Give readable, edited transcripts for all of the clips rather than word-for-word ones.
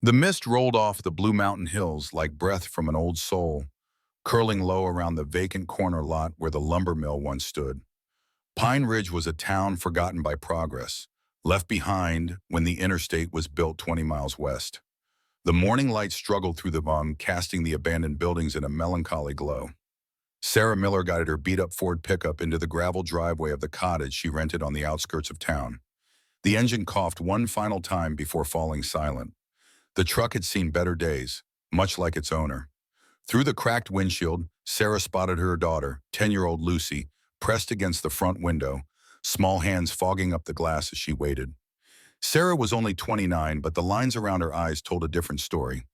The mist rolled off the Blue Mountain hills like breath from an old soul, curling low around the vacant corner lot where the lumber mill once stood. Pine Ridge was a town forgotten by progress, left behind when the interstate was built 20 miles west. The morning light struggled through the bum, casting the abandoned buildings in a melancholy glow. Sarah Miller guided her beat-up Ford pickup into the gravel driveway of the cottage she rented on the outskirts of town. The engine coughed one final time before falling silent. The truck had seen better days, much like its owner. Through the cracked windshield, Sarah spotted her daughter, 10-year-old Lucy, pressed against the front window, small hands fogging up the glass as she waited. Sarah was only 29, but the lines around her eyes told a different story.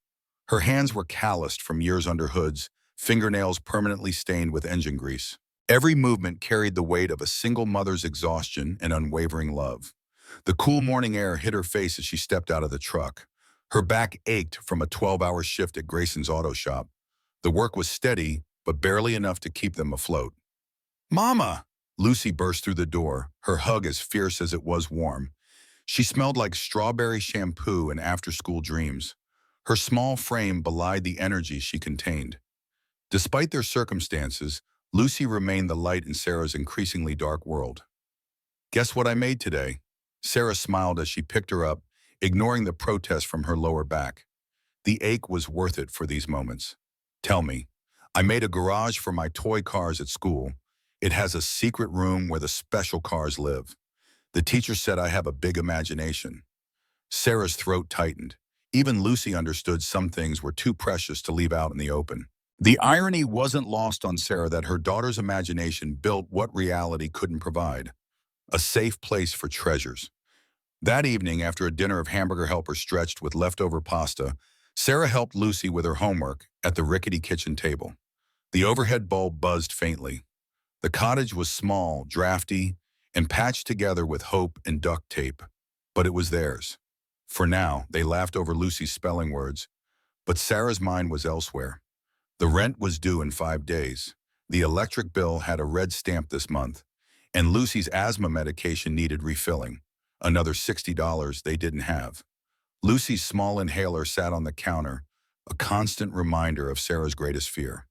Her hands were calloused from years under hoods, fingernails permanently stained with engine grease. Every movement carried the weight of a single mother's exhaustion and unwavering love. The cool morning air hit her face as she stepped out of the truck. Her back ached from a 12-hour shift at Grayson's auto shop. The work was steady, but barely enough to keep them afloat. "Mama!" Lucy burst through the door, her hug as fierce as it was warm. She smelled like strawberry shampoo and after-school dreams. Her small frame belied the energy she contained. Despite their circumstances, Lucy remained the light in Sarah's increasingly dark world. "Guess what I made today?" Sarah smiled as she picked her up, ignoring the protest from her lower back. The ache was worth it for these moments. "Tell me." "I made a garage for my toy cars at school. It has a secret room where the special cars live. The teacher said I have a big imagination." Sarah's throat tightened. Even Lucy understood some things were too precious to leave out in the open. The irony wasn't lost on Sarah that her daughter's imagination built what reality couldn't provide: a safe place for treasures. That evening, after a dinner of hamburger helper stretched with leftover pasta, Sarah helped Lucy with her homework at the rickety kitchen table. The overhead bulb buzzed faintly. The cottage was small, drafty, and patched together with hope and duct tape, but it was theirs. For now, they laughed over Lucy's spelling words, but Sarah's mind was elsewhere. The rent was due in 5 days. The electric bill had a red stamp this month, and Lucy's asthma medication needed refilling. Another $60 they didn't have. Lucy's small inhaler sat on the counter, a constant reminder of Sarah's greatest fear.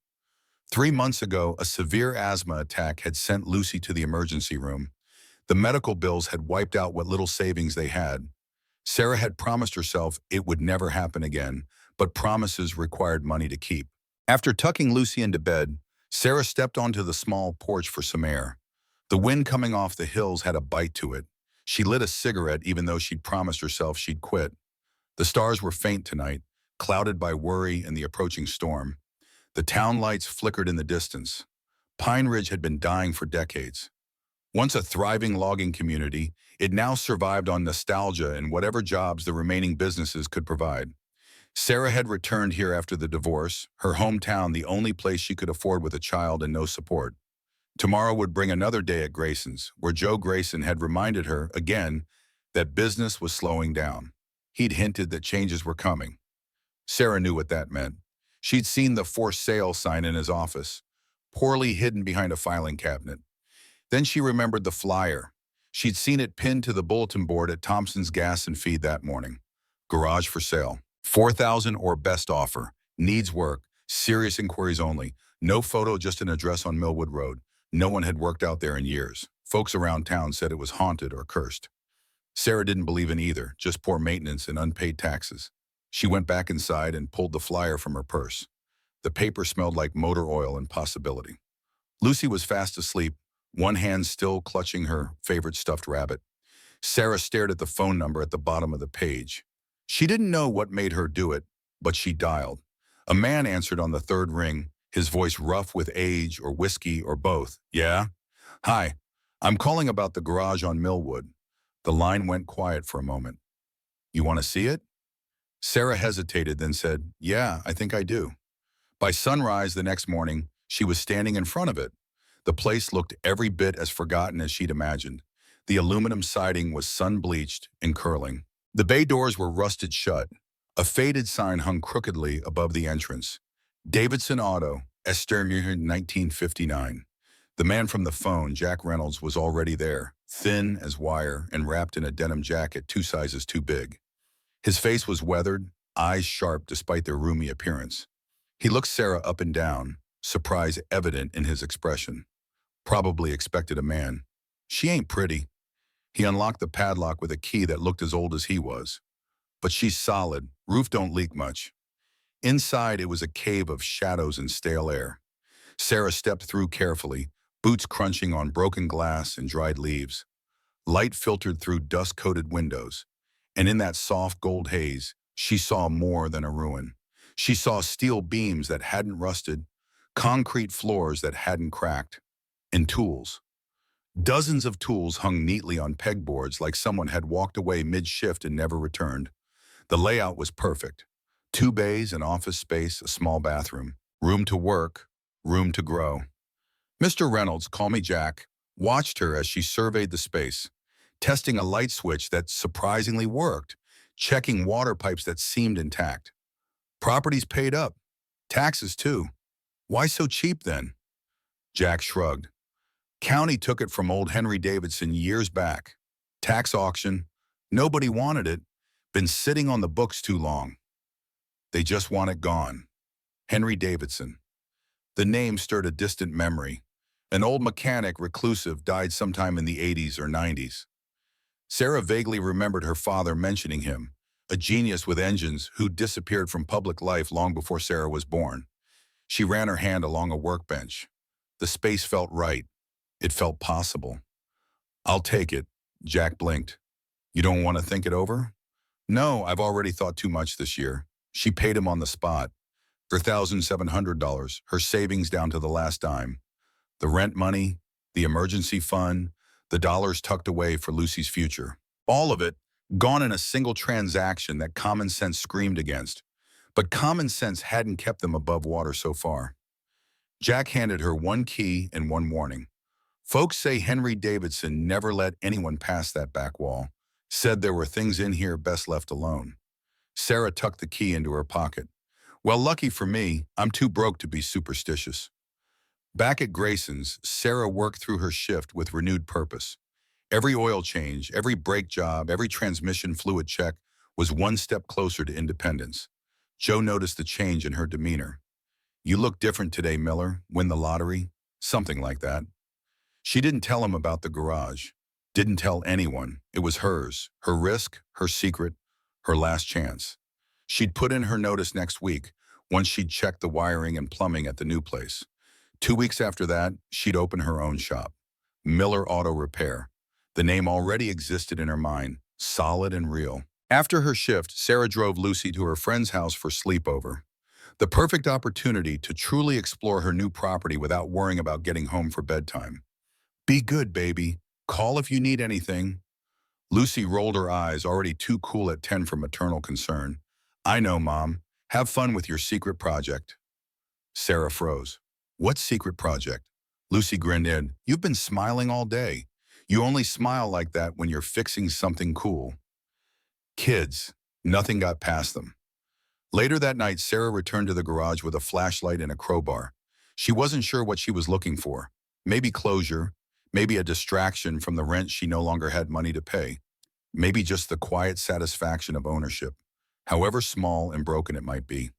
3 months ago, a severe asthma attack had sent Lucy to the emergency room. The medical bills had wiped out what little savings they had. Sarah had promised herself it would never happen again, but promises required money to keep. After tucking Lucy into bed, Sarah stepped onto the small porch for some air. The wind coming off the hills had a bite to it. She lit a cigarette even though she'd promised herself she'd quit. The stars were faint tonight, clouded by worry and the approaching storm. The town lights flickered in the distance. Pine Ridge had been dying for decades. Once a thriving logging community, it now survived on nostalgia and whatever jobs the remaining businesses could provide. Sarah had returned here after the divorce, her hometown the only place she could afford with a child and no support. Tomorrow would bring another day at Grayson's, where Joe Grayson had reminded her, again, that business was slowing down. He'd hinted that changes were coming. Sarah knew what that meant. She'd seen the "for sale" sign in his office, poorly hidden behind a filing cabinet. Then she remembered the flyer. She'd seen it pinned to the bulletin board at Thompson's Gas and Feed that morning. Garage for sale. 4,000 or best offer. Needs work. Serious inquiries only. No photo, just an address on Millwood Road. No one had worked out there in years. Folks around town said it was haunted or cursed. Sarah didn't believe in either, just poor maintenance and unpaid taxes. She went back inside and pulled the flyer from her purse. The paper smelled like motor oil and possibility. Lucy was fast asleep, one hand still clutching her favorite stuffed rabbit. Sarah stared at the phone number at the bottom of the page. She didn't know what made her do it, but she dialed. A man answered on the third ring, his voice rough with age or whiskey or both. "Yeah? Hi, I'm calling about the garage on Millwood." The line went quiet for a moment. "You want to see it?" Sarah hesitated, then said, "Yeah, I think I do." By sunrise the next morning, she was standing in front of it. The place looked every bit as forgotten as she'd imagined. The aluminum siding was sun-bleached and curling. The bay doors were rusted shut. A faded sign hung crookedly above the entrance. Davidson Auto, Esther, 1959. The man from the phone, Jack Reynolds, was already there, thin as wire and wrapped in a denim jacket 2 sizes too big. His face was weathered, eyes sharp despite their roomy appearance. He looked Sarah up and down, surprise evident in his expression. Probably expected a man. She ain't pretty. He unlocked the padlock with a key that looked as old as he was. But she's solid. Roof don't leak much. Inside, it was a cave of shadows and stale air. Sarah stepped through carefully, boots crunching on broken glass and dried leaves. Light filtered through dust-coated windows, and in that soft gold haze, she saw more than a ruin. She saw steel beams that hadn't rusted, concrete floors that hadn't cracked, and tools. Dozens of tools hung neatly on pegboards like someone had walked away mid-shift and never returned. The layout was perfect. 2 bays, an office space, a small bathroom. Room to work, room to grow. Mr. Reynolds, call me Jack, watched her as she surveyed the space, testing a light switch that surprisingly worked, checking water pipes that seemed intact. Property's paid up. Taxes too. Why so cheap then? Jack shrugged. County took it from old Henry Davidson years back. Tax auction. Nobody wanted it. Been sitting on the books too long. They just want it gone. Henry Davidson. The name stirred a distant memory. An old mechanic, reclusive, died sometime in the 80s or 90s. Sarah vaguely remembered her father mentioning him, a genius with engines who disappeared from public life long before Sarah was born. She ran her hand along a workbench. The space felt right. It felt possible. I'll take it, Jack blinked. You don't want to think it over? No, I've already thought too much this year. She paid him on the spot. For $1,700, her savings down to the last dime. The rent money, the emergency fund, the dollars tucked away for Lucy's future. All of it gone in a single transaction that common sense screamed against. But common sense hadn't kept them above water so far. Jack handed her one key and one warning. Folks say Henry Davidson never let anyone pass that back wall. Said there were things in here best left alone. Sarah tucked the key into her pocket. Well, lucky for me, I'm too broke to be superstitious. Back at Grayson's, Sarah worked through her shift with renewed purpose. Every oil change, every brake job, every transmission fluid check was one step closer to independence. Joe noticed the change in her demeanor. You look different today, Miller. Win the lottery? Something like that. She didn't tell him about the garage. Didn't tell anyone. It was hers, her risk, her secret, her last chance. She'd put in her notice next week, once she'd checked the wiring and plumbing at the new place. 2 weeks after that, she'd open her own shop. Miller Auto Repair. The name already existed in her mind, solid and real. After her shift, Sarah drove Lucy to her friend's house for sleepover. The perfect opportunity to truly explore her new property without worrying about getting home for bedtime. Be good, baby. Call if you need anything. Lucy rolled her eyes, already too cool at 10 for maternal concern. I know, Mom. Have fun with your secret project. Sarah froze. What secret project? Lucy grinned in. You've been smiling all day. You only smile like that when you're fixing something cool. Kids. Nothing got past them. Later that night, Sarah returned to the garage with a flashlight and a crowbar. She wasn't sure what she was looking for. Maybe closure. Maybe a distraction from the rent she no longer had money to pay. Maybe just the quiet satisfaction of ownership, however small and broken it might be.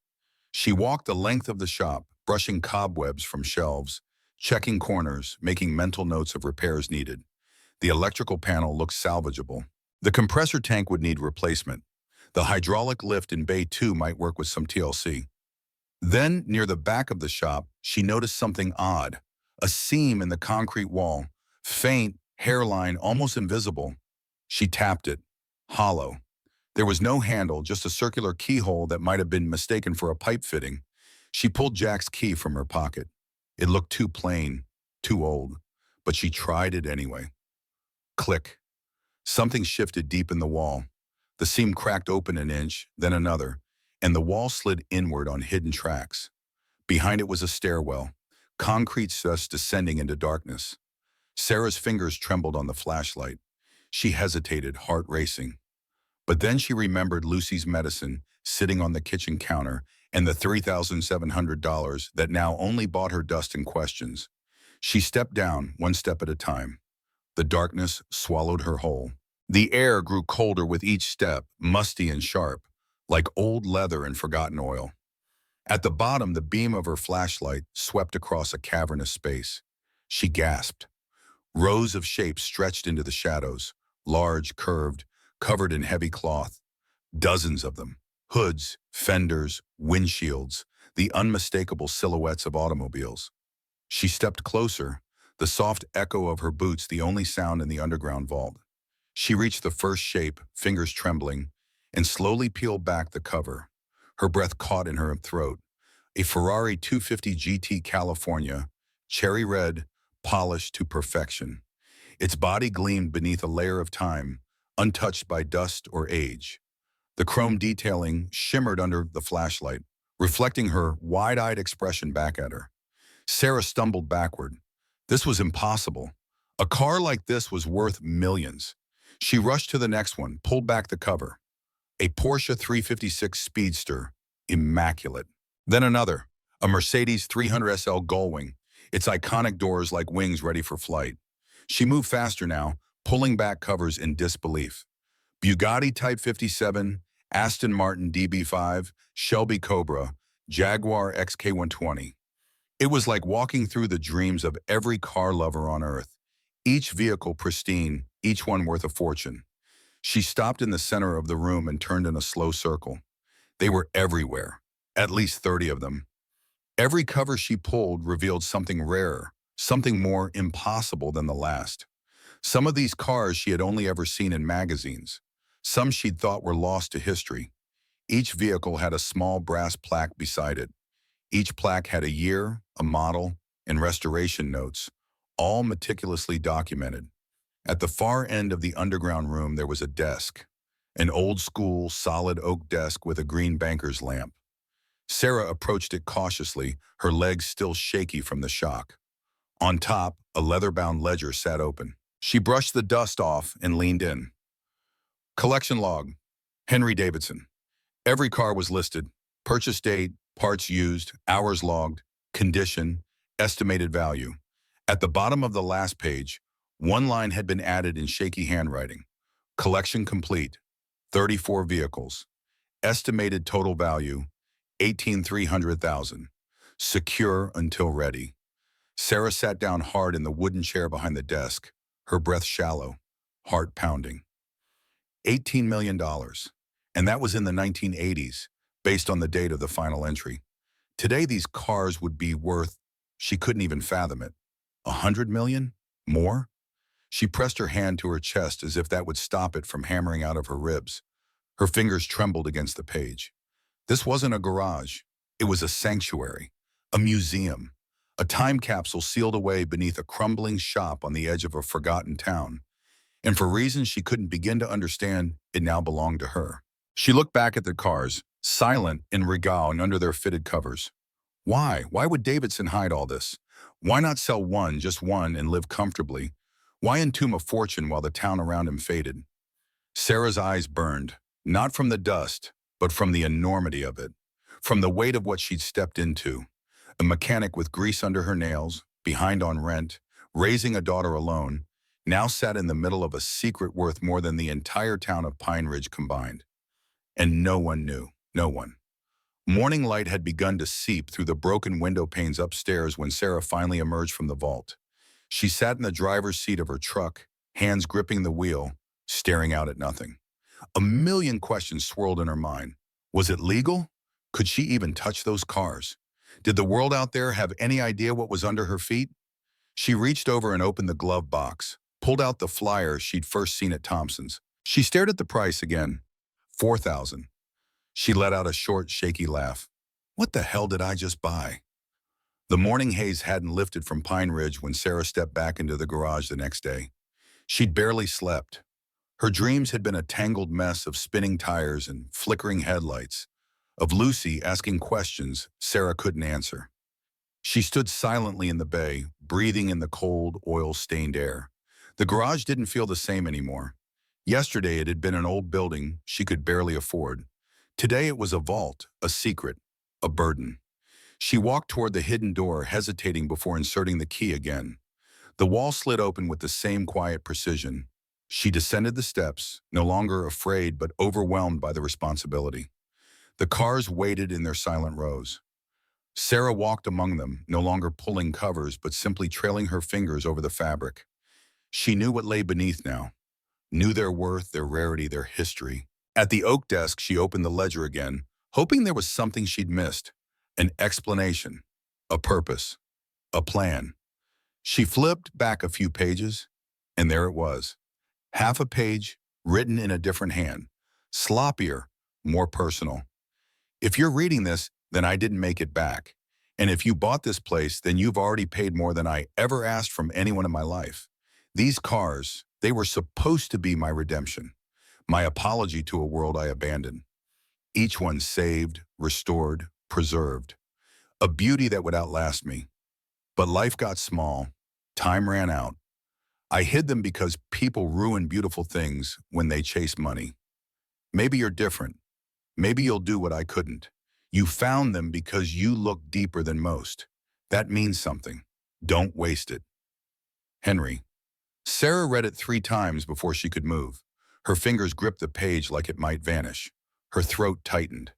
She walked the length of the shop, brushing cobwebs from shelves, checking corners, making mental notes of repairs needed. The electrical panel looked salvageable. The compressor tank would need replacement. The hydraulic lift in Bay 2 might work with some TLC. Then, near the back of the shop, she noticed something odd. A seam in the concrete wall, faint, hairline, almost invisible. She tapped it. Hollow. There was no handle, just a circular keyhole that might have been mistaken for a pipe fitting. She pulled Jack's key from her pocket. It looked too plain, too old, but she tried it anyway. Click. Something shifted deep in the wall. The seam cracked open an inch, then another, and the wall slid inward on hidden tracks. Behind it was a stairwell, concrete steps descending into darkness. Sarah's fingers trembled on the flashlight. She hesitated, heart racing. But then she remembered Lucy's medicine sitting on the kitchen counter and the $3,700 that now only bought her dust and questions. She stepped down, one step at a time. The darkness swallowed her whole. The air grew colder with each step, musty and sharp. like old leather and forgotten oil. At the bottom, the beam of her flashlight swept across a cavernous space. She gasped. Rows of shapes stretched into the shadows, large, curved, covered in heavy cloth. Dozens of them. Hoods, fenders, windshields, the unmistakable silhouettes of automobiles. She stepped closer, the soft echo of her boots the only sound in the underground vault. She reached the first shape, fingers trembling, and slowly peeled back the cover. Her breath caught in her throat. A Ferrari 250 GT California, cherry red, polished to perfection. Its body gleamed beneath a layer of time, untouched by dust or age. The chrome detailing shimmered under the flashlight, reflecting her wide-eyed expression back at her. Sarah stumbled backward. This was impossible. A car like this was worth millions. She rushed to the next one, pulled back the cover. A Porsche 356 Speedster, immaculate. Then another, a Mercedes 300 SL Gullwing, its iconic doors like wings ready for flight. She moved faster now, pulling back covers in disbelief. Bugatti Type 57, Aston Martin DB5, Shelby Cobra, Jaguar XK120. It was like walking through the dreams of every car lover on Earth. Each vehicle pristine, each one worth a fortune. She stopped in the center of the room and turned in a slow circle. They were everywhere, at least 30 of them. Every cover she pulled revealed something rarer, something more impossible than the last. Some of these cars she had only ever seen in magazines. Some she'd thought were lost to history. Each vehicle had a small brass plaque beside it. Each plaque had a year, a model, and restoration notes, all meticulously documented. At the far end of the underground room there was a desk, an old-school, solid oak desk with a green banker's lamp. Sarah approached it cautiously, her legs still shaky from the shock. On top, a leather-bound ledger sat open. She brushed the dust off and leaned in. Collection log, Henry Davidson. Every car was listed, purchase date, parts used, hours logged, condition, estimated value. At the bottom of the last page, one line had been added in shaky handwriting. Collection complete, 34 vehicles. Estimated total value, $18,300,000. Secure until ready. Sarah sat down hard in the wooden chair behind the desk, her breath shallow, heart pounding. $18 million. And that was in the 1980s, based on the date of the final entry. Today, these cars would be worth, she couldn't even fathom it. 100 million? More? She pressed her hand to her chest as if that would stop it from hammering out of her ribs. Her fingers trembled against the page. This wasn't a garage. It was a sanctuary, a museum, a time capsule sealed away beneath a crumbling shop on the edge of a forgotten town. And for reasons she couldn't begin to understand, it now belonged to her. She looked back at the cars, silent in regale and under their fitted covers. Why? Why would Davidson hide all this? Why not sell one, just one, and live comfortably? Why entomb a fortune while the town around him faded? Sarah's eyes burned, not from the dust, but from the enormity of it, from the weight of what she'd stepped into. A mechanic with grease under her nails, behind on rent, raising a daughter alone, now sat in the middle of a secret worth more than the entire town of Pine Ridge combined. And no one knew, no one. Morning light had begun to seep through the broken window panes upstairs when Sarah finally emerged from the vault. She sat in the driver's seat of her truck, hands gripping the wheel, staring out at nothing. A million questions swirled in her mind. Was it legal? Could she even touch those cars? Did the world out there have any idea what was under her feet? She reached over and opened the glove box, pulled out the flyer she'd first seen at Thompson's. She stared at the price again. $4,000. She let out a short, shaky laugh. What the hell did I just buy? The morning haze hadn't lifted from Pine Ridge when Sarah stepped back into the garage the next day. She'd barely slept. Her dreams had been a tangled mess of spinning tires and flickering headlights, of Lucy asking questions Sarah couldn't answer. She stood silently in the bay, breathing in the cold, oil-stained air. The garage didn't feel the same anymore. Yesterday it had been an old building she could barely afford. Today it was a vault, a secret, a burden. She walked toward the hidden door, hesitating before inserting the key again. The wall slid open with the same quiet precision. She descended the steps, no longer afraid but overwhelmed by the responsibility. The cars waited in their silent rows. Sarah walked among them, no longer pulling covers, but simply trailing her fingers over the fabric. She knew what lay beneath now, knew their worth, their rarity, their history. At the oak desk, she opened the ledger again, hoping there was something she'd missed. An explanation, a purpose, a plan. She flipped back a few pages, and there it was. Half a page, written in a different hand. Sloppier, more personal. If you're reading this, then I didn't make it back. And if you bought this place, then you've already paid more than I ever asked from anyone in my life. These cars, they were supposed to be my redemption, my apology to a world I abandoned. Each one saved, restored, preserved. A beauty that would outlast me. But life got small. Time ran out. I hid them because people ruin beautiful things when they chase money. Maybe you're different. Maybe you'll do what I couldn't. You found them because you look deeper than most. That means something. Don't waste it. Henry. Sarah read it 3 times before she could move. Her fingers gripped the page like it might vanish. Her throat tightened.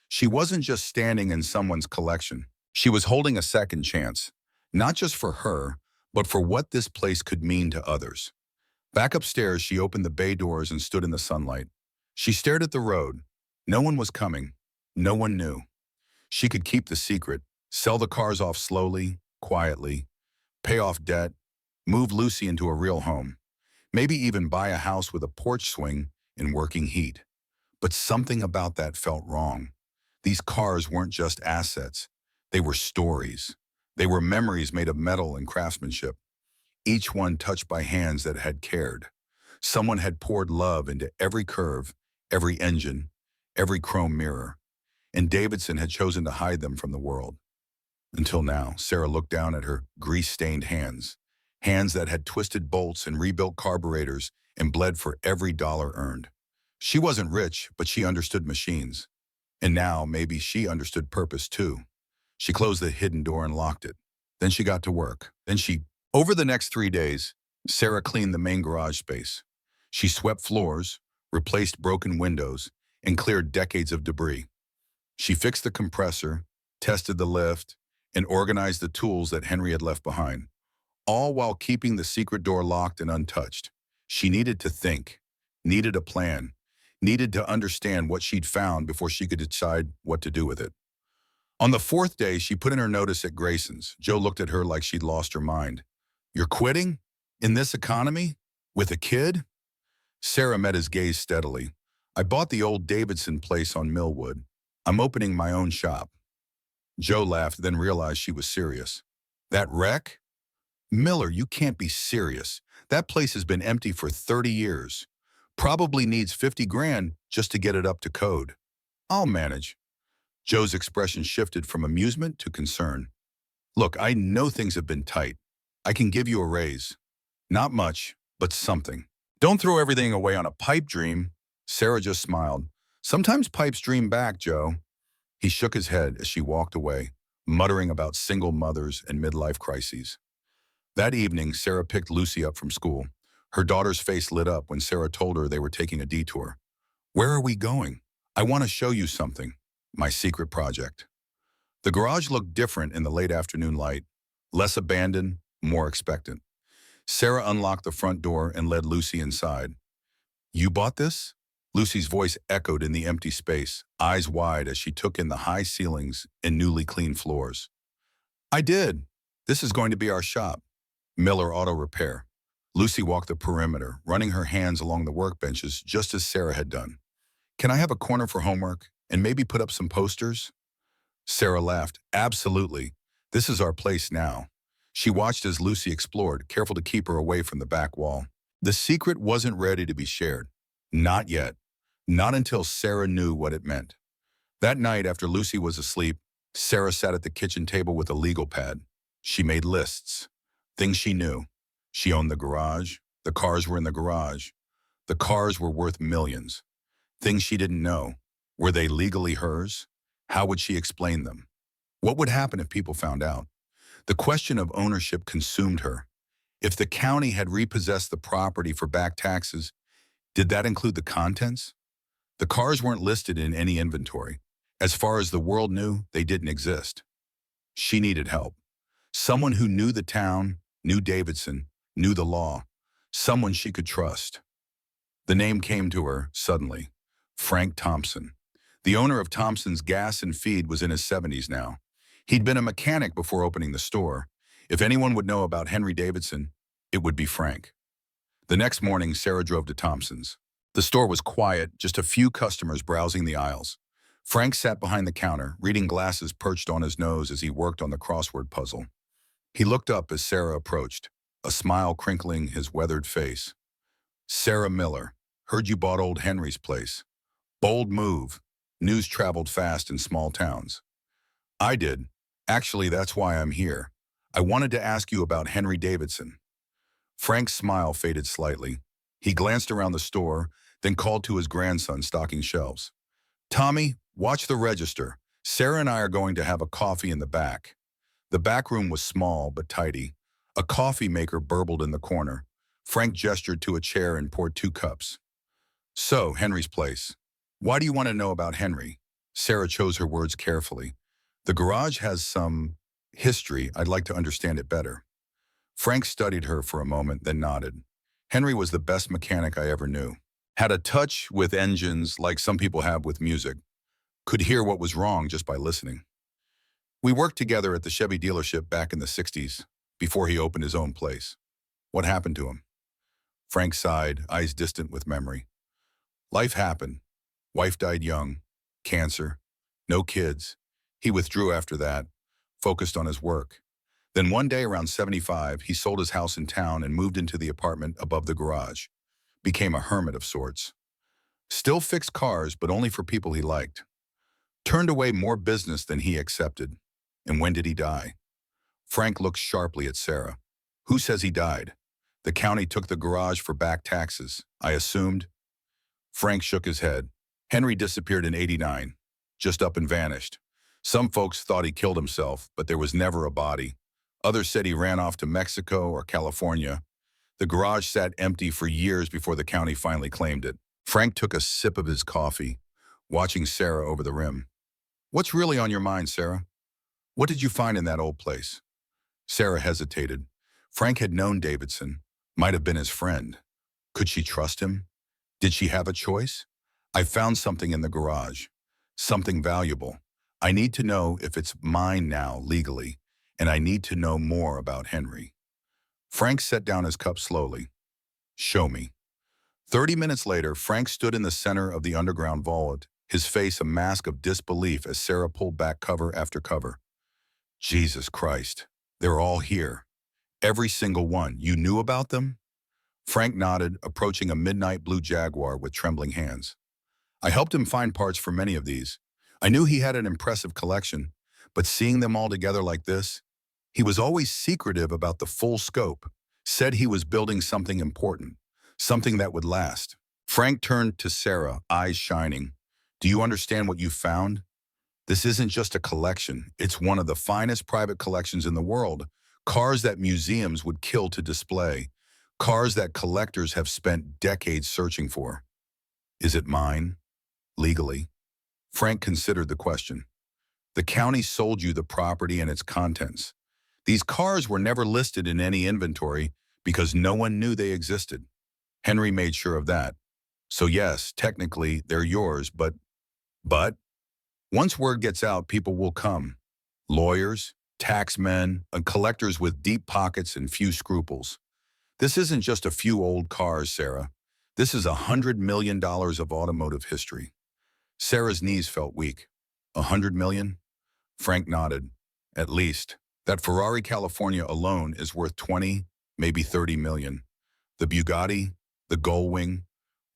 She wasn't just standing in someone's collection. She was holding a second chance. Not just for her, but for what this place could mean to others. Back upstairs, she opened the bay doors and stood in the sunlight. She stared at the road. No one was coming. No one knew. She could keep the secret, sell the cars off slowly, quietly, pay off debt, move Lucy into a real home, maybe even buy a house with a porch swing in working heat. But something about that felt wrong. These cars weren't just assets. They were stories. They were memories made of metal and craftsmanship, each one touched by hands that had cared. Someone had poured love into every curve, every engine, every chrome mirror, and Davidson had chosen to hide them from the world. Until now, Sarah looked down at her grease-stained hands, hands that had twisted bolts and rebuilt carburetors and bled for every dollar earned. She wasn't rich, but she understood machines. And now, maybe she understood purpose too. She closed the hidden door and locked it. Then she got to work. Over the next 3 days, Sarah cleaned the main garage space. She swept floors, replaced broken windows, and cleared decades of debris. She fixed the compressor, tested the lift, and organized the tools that Henry had left behind, all while keeping the secret door locked and untouched. She needed to think, needed a plan, needed to understand what she'd found before she could decide what to do with it. On the 4th day, she put in her notice at Grayson's. Joe looked at her like she'd lost her mind. "You're quitting? In this economy? With a kid?" Sarah met his gaze steadily. "I bought the old Davidson place on Millwood. I'm opening my own shop." Joe laughed, then realized she was serious. "That wreck? Miller, you can't be serious. That place has been empty for 30 years. Probably needs 50 grand just to get it up to code. I'll manage." Joe's expression shifted from amusement to concern. "Look, I know things have been tight. I can give you a raise. Not much, but something. Don't throw everything away on a pipe dream." Sarah just smiled. "Sometimes pipes dream back, Joe." He shook his head as she walked away, muttering about single mothers and midlife crises. That evening, Sarah picked Lucy up from school. Her daughter's face lit up when Sarah told her they were taking a detour. "Where are we going?" "I want to show you something. My secret project." The garage looked different in the late afternoon light, less abandoned, more expectant. Sarah unlocked the front door and led Lucy inside. "You bought this?" Lucy's voice echoed in the empty space, eyes wide as she took in the high ceilings and newly cleaned floors. "I did. This is going to be our shop. Miller Auto Repair." Lucy walked the perimeter, running her hands along the workbenches just as Sarah had done. "Can I have a corner for homework and maybe put up some posters?" Sarah laughed. "Absolutely. This is our place now." She watched as Lucy explored, careful to keep her away from the back wall. The secret wasn't ready to be shared. Not yet. Not until Sarah knew what it meant. That night, after Lucy was asleep, Sarah sat at the kitchen table with a legal pad. She made lists. Things she knew. She owned the garage. The cars were in the garage. The cars were worth millions. Things she didn't know. Were they legally hers? How would she explain them? What would happen if people found out? The question of ownership consumed her. If the county had repossessed the property for back taxes, did that include the contents? The cars weren't listed in any inventory. As far as the world knew, they didn't exist. She needed help. Someone who knew the town, knew Davidson, knew the law. Someone she could trust. The name came to her suddenly. Frank Thompson. The owner of Thompson's Gas and Feed was in his 70s now. He'd been a mechanic before opening the store. If anyone would know about Henry Davidson, it would be Frank. The next morning, Sarah drove to Thompson's. The store was quiet, just a few customers browsing the aisles. Frank sat behind the counter, reading glasses perched on his nose as he worked on the crossword puzzle. He looked up as Sarah approached, a smile crinkling his weathered face. "Sarah Miller, heard you bought old Henry's place. Bold move. News traveled fast in small towns." "I did. Actually, that's why I'm here. I wanted to ask you about Henry Davidson." Frank's smile faded slightly. He glanced around the store, then called to his grandson stocking shelves. "Tommy, watch the register. Sarah and I are going to have a coffee in the back." The back room was small but tidy. A coffee maker burbled in the corner. Frank gestured to a chair and poured 2 cups. "So, Henry's place. Why do you want to know about Henry?" Sarah chose her words carefully. "The garage has some history. I'd like to understand it better." Frank studied her for a moment, then nodded. "Henry was the best mechanic I ever knew. Had a touch with engines like some people have with music. Could hear what was wrong just by listening. We worked together at the Chevy dealership back in the 60s, before he opened his own place." "What happened to him?" Frank sighed, eyes distant with memory. "Life happened. Wife died young. Cancer. No kids. He withdrew after that, focused on his work. Then one day around 75, he sold his house in town and moved into the apartment above the garage. Became a hermit of sorts. Still fixed cars, but only for people he liked. Turned away more business than he accepted. And when did he die?" Frank looked sharply at Sarah. "Who says he died? The county took the garage for back taxes, I assumed." Frank shook his head. "Henry disappeared in '89, just up and vanished. Some folks thought he killed himself, but there was never a body. Others said he ran off to Mexico or California. The garage sat empty for years before the county finally claimed it." Frank took a sip of his coffee, watching Sarah over the rim. "What's really on your mind, Sarah? What did you find in that old place?" Sarah hesitated. Frank had known Davidson, might have been his friend. Could she trust him? Did she have a choice? "I found something in the garage. Something valuable. I need to know if it's mine now, legally, and I need to know more about Henry." Frank set down his cup slowly. "Show me." 30 minutes later, Frank stood in the center of the underground vault, his face a mask of disbelief as Sarah pulled back cover after cover. "Jesus Christ, they're all here. Every single one. You knew about them?" Frank nodded, approaching a midnight blue Jaguar with trembling hands. "I helped him find parts for many of these. I knew he had an impressive collection, but seeing them all together like this, he was always secretive about the full scope, said he was building something important, something that would last." Frank turned to Sarah, eyes shining. "Do you understand what you found? This isn't just a collection. It's one of the finest private collections in the world. Cars that museums would kill to display. Cars that collectors have spent decades searching for." "Is it mine? Legally?" Frank considered the question. "The county sold you the property and its contents. These cars were never listed in any inventory because no one knew they existed. Henry made sure of that. So yes, technically, they're yours, but once word gets out, people will come. Lawyers, taxmen, and collectors with deep pockets and few scruples. This isn't just a few old cars, Sarah. This is $100 million of automotive history." Sarah's knees felt weak. $100 million? Frank nodded. "At least. That Ferrari California alone is worth 20, maybe 30 million. The Bugatti, the Gullwing,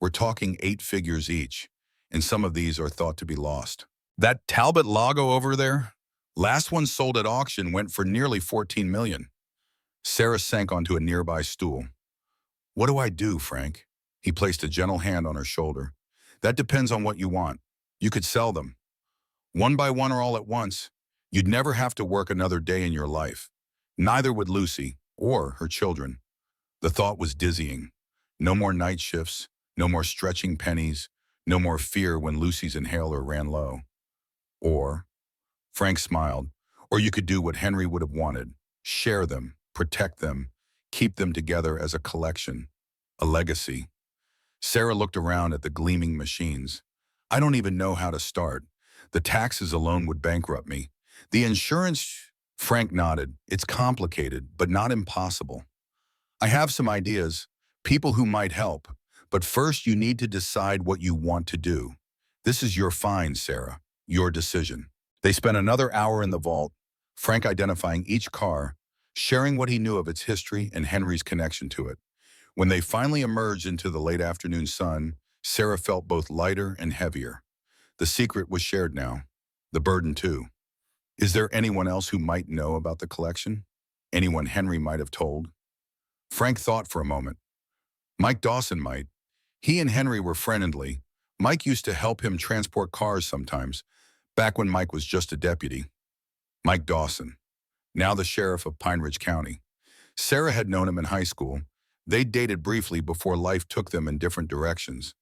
we're talking 8 figures each, and some of these are thought to be lost. That Talbot Lago over there? Last one sold at auction went for nearly 14 million. Sarah sank onto a nearby stool. "What do I do, Frank?" He placed a gentle hand on her shoulder. "That depends on what you want. You could sell them. One by one or all at once. You'd never have to work another day in your life. Neither would Lucy or her children." The thought was dizzying. No more night shifts, no more stretching pennies, no more fear when Lucy's inhaler ran low. Or, Frank smiled, or you could do what Henry would have wanted. Share them, protect them, keep them together as a collection, a legacy. Sarah looked around at the gleaming machines. I don't even know how to start. The taxes alone would bankrupt me. The insurance, Frank nodded. It's complicated, but not impossible. I have some ideas, people who might help. But first you need to decide what you want to do. This is your find, Sarah, your decision. They spent another hour in the vault, Frank identifying each car, sharing what he knew of its history and Henry's connection to it. When they finally emerged into the late afternoon sun, Sarah felt both lighter and heavier. The secret was shared now. The burden too. Is there anyone else who might know about the collection? Anyone Henry might have told? Frank thought for a moment. Mike Dawson might. He and Henry were friendly. Mike used to help him transport cars sometimes, back when Mike was just a deputy. Mike Dawson, now the sheriff of Pine Ridge County. Sarah had known him in high school. They dated briefly before life took them in different directions.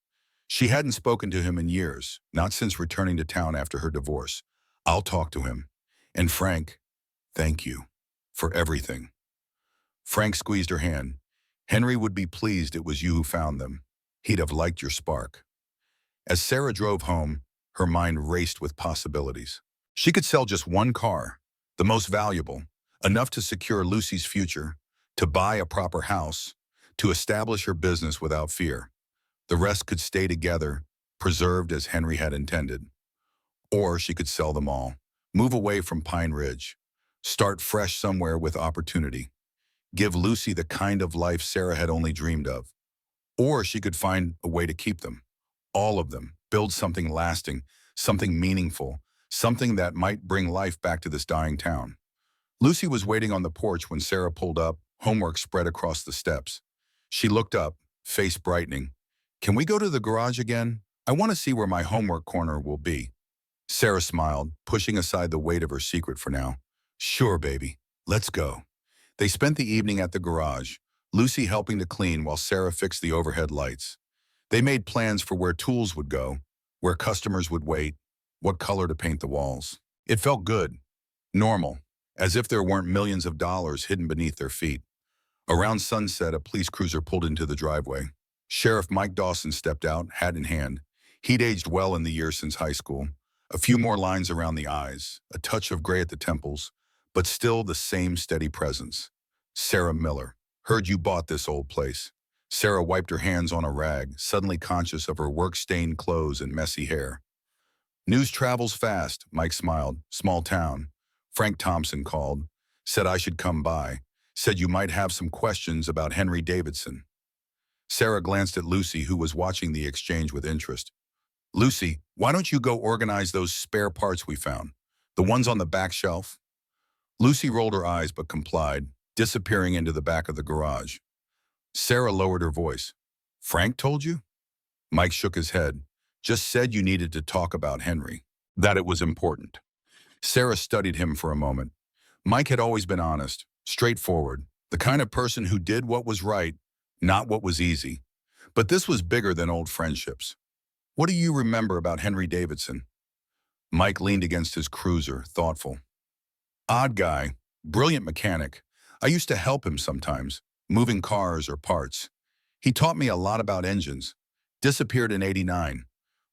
She hadn't spoken to him in years, not since returning to town after her divorce. I'll talk to him. And Frank, thank you for everything. Frank squeezed her hand. Henry would be pleased it was you who found them. He'd have liked your spark. As Sarah drove home, her mind raced with possibilities. She could sell just one car, the most valuable, enough to secure Lucy's future, to buy a proper house, to establish her business without fear. The rest could stay together, preserved as Henry had intended. Or she could sell them all, move away from Pine Ridge, start fresh somewhere with opportunity, give Lucy the kind of life Sarah had only dreamed of. Or she could find a way to keep them, all of them, build something lasting, something meaningful, something that might bring life back to this dying town. Lucy was waiting on the porch when Sarah pulled up, homework spread across the steps. She looked up, face brightening. Can we go to the garage again? I want to see where my homework corner will be. Sarah smiled, pushing aside the weight of her secret for now. Sure, baby. Let's go. They spent the evening at the garage, Lucy helping to clean while Sarah fixed the overhead lights. They made plans for where tools would go, where customers would wait, what color to paint the walls. It felt good, normal, as if there weren't millions of dollars hidden beneath their feet. Around sunset, a police cruiser pulled into the driveway. Sheriff Mike Dawson stepped out, hat in hand. He'd aged well in the years since high school. A few more lines around the eyes, a touch of gray at the temples, but still the same steady presence. Sarah Miller. Heard you bought this old place. Sarah wiped her hands on a rag, suddenly conscious of her work-stained clothes and messy hair. News travels fast, Mike smiled. Small town. Frank Thompson called. Said I should come by. Said you might have some questions about Henry Davidson. Sarah glanced at Lucy, who was watching the exchange with interest. Lucy, why don't you go organize those spare parts we found? The ones on the back shelf? Lucy rolled her eyes but complied, disappearing into the back of the garage. Sarah lowered her voice. Frank told you? Mike shook his head. Just said you needed to talk about Henry. That it was important. Sarah studied him for a moment. Mike had always been honest, straightforward, the kind of person who did what was right, not what was easy. But this was bigger than old friendships. What do you remember about Henry Davidson? Mike leaned against his cruiser, thoughtful. Odd guy, brilliant mechanic. I used to help him sometimes, moving cars or parts. He taught me a lot about engines. Disappeared in '89.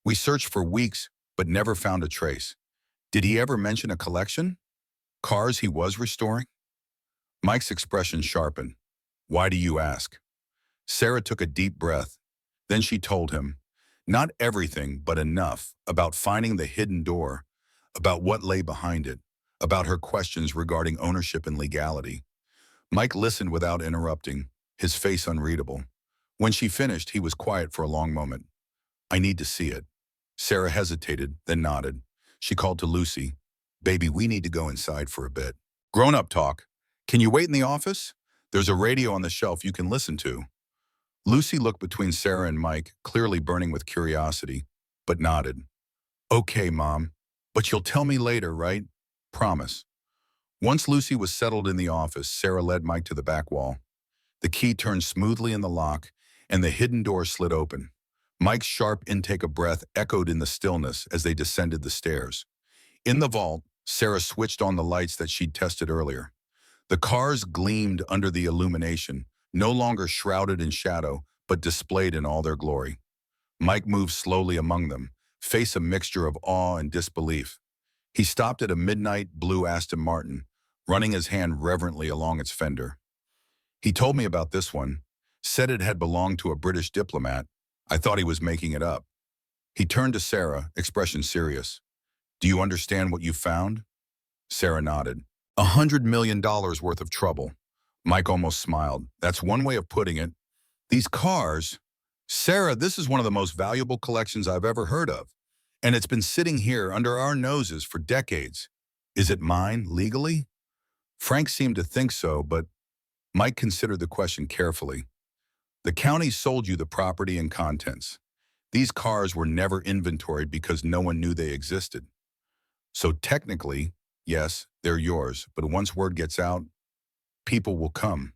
We searched for weeks, but never found a trace. Did he ever mention a collection? Cars he was restoring? Mike's expression sharpened. Why do you ask? Sarah took a deep breath. Then she told him, not everything, but enough, about finding the hidden door, about what lay behind it, about her questions regarding ownership and legality. Mike listened without interrupting, his face unreadable. When she finished, he was quiet for a long moment. I need to see it. Sarah hesitated, then nodded. She called to Lucy. Baby, we need to go inside for a bit. Grown-up talk. Can you wait in the office? There's a radio on the shelf you can listen to. Lucy looked between Sarah and Mike, clearly burning with curiosity, but nodded. Okay, Mom, but you'll tell me later, right? Promise. Once Lucy was settled in the office, Sarah led Mike to the back wall. The key turned smoothly in the lock, and the hidden door slid open. Mike's sharp intake of breath echoed in the stillness as they descended the stairs. In the vault, Sarah switched on the lights that she'd tested earlier. The cars gleamed under the illumination, no longer shrouded in shadow, but displayed in all their glory. Mike moved slowly among them, face a mixture of awe and disbelief. He stopped at a midnight blue Aston Martin, running his hand reverently along its fender. He told me about this one, said it had belonged to a British diplomat. I thought he was making it up. He turned to Sarah, expression serious. Do you understand what you found? Sarah nodded. $100 million worth of trouble. Mike almost smiled. That's one way of putting it. These cars, Sarah, this is one of the most valuable collections I've ever heard of. And it's been sitting here under our noses for decades. Is it mine, legally? Frank seemed to think so, but Mike considered the question carefully. The county sold you the property and contents. These cars were never inventoried because no one knew they existed. So technically, yes, they're yours, but once word gets out, people will come.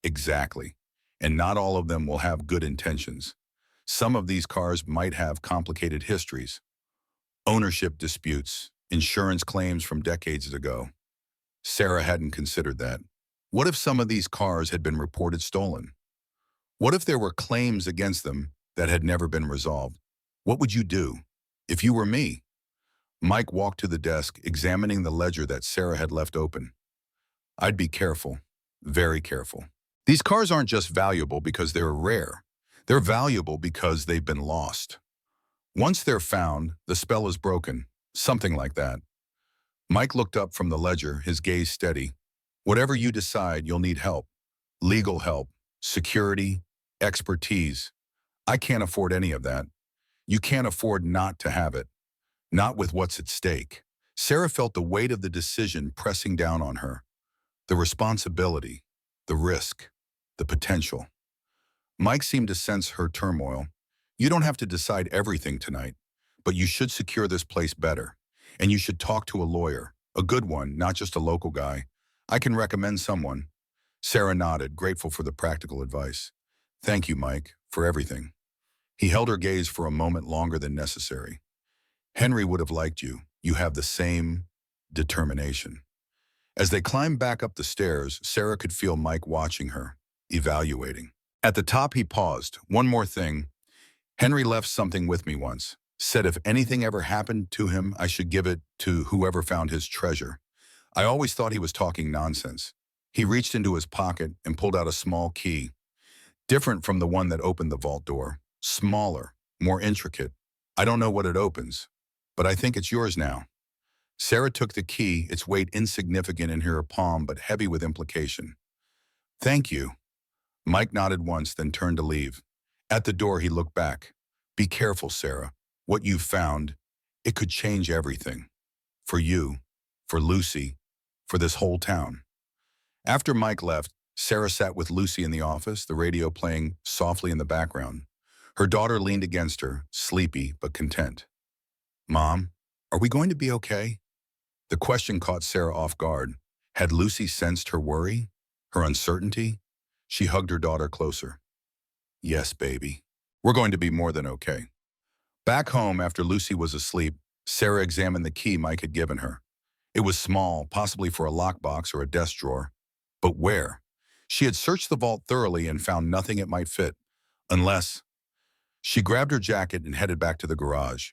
Exactly. And not all of them will have good intentions. Some of these cars might have complicated histories. Ownership disputes, insurance claims from decades ago. Sarah hadn't considered that. What if some of these cars had been reported stolen? What if there were claims against them that had never been resolved? What would you do if you were me? Mike walked to the desk, examining the ledger that Sarah had left open. I'd be careful, very careful. These cars aren't just valuable because they're rare. They're valuable because they've been lost. Once they're found, the spell is broken, something like that. Mike looked up from the ledger, his gaze steady. Whatever you decide, you'll need help. Legal help, security, expertise. I can't afford any of that. You can't afford not to have it. Not with what's at stake. Sarah felt the weight of the decision pressing down on her. The responsibility, the risk, the potential. Mike seemed to sense her turmoil. You don't have to decide everything tonight, but you should secure this place better. And you should talk to a lawyer, a good one, not just a local guy. I can recommend someone. Sarah nodded, grateful for the practical advice. Thank you, Mike, for everything. He held her gaze for a moment longer than necessary. Henry would have liked you. You have the same determination. As they climbed back up the stairs, Sarah could feel Mike watching her, evaluating. At the top, he paused. One more thing. Henry left something with me once. Said if anything ever happened to him, I should give it to whoever found his treasure. I always thought he was talking nonsense. He reached into his pocket and pulled out a small key. Different from the one that opened the vault door. Smaller, more intricate. I don't know what it opens, but I think it's yours now. Sarah took the key, its weight insignificant in her palm but heavy with implication. Thank you. Mike nodded once, then turned to leave. At the door, he looked back. Be careful, Sarah. What you've found, it could change everything. For you, for Lucy, for this whole town. After Mike left, Sarah sat with Lucy in the office, the radio playing softly in the background. Her daughter leaned against her, sleepy but content. Mom, are we going to be okay? The question caught Sarah off guard. Had Lucy sensed her worry, her uncertainty? She hugged her daughter closer. Yes, baby. We're going to be more than okay. Back home, after Lucy was asleep, Sarah examined the key Mike had given her. It was small, possibly for a lockbox or a desk drawer. But where? She had searched the vault thoroughly and found nothing it might fit. Unless... She grabbed her jacket and headed back to the garage.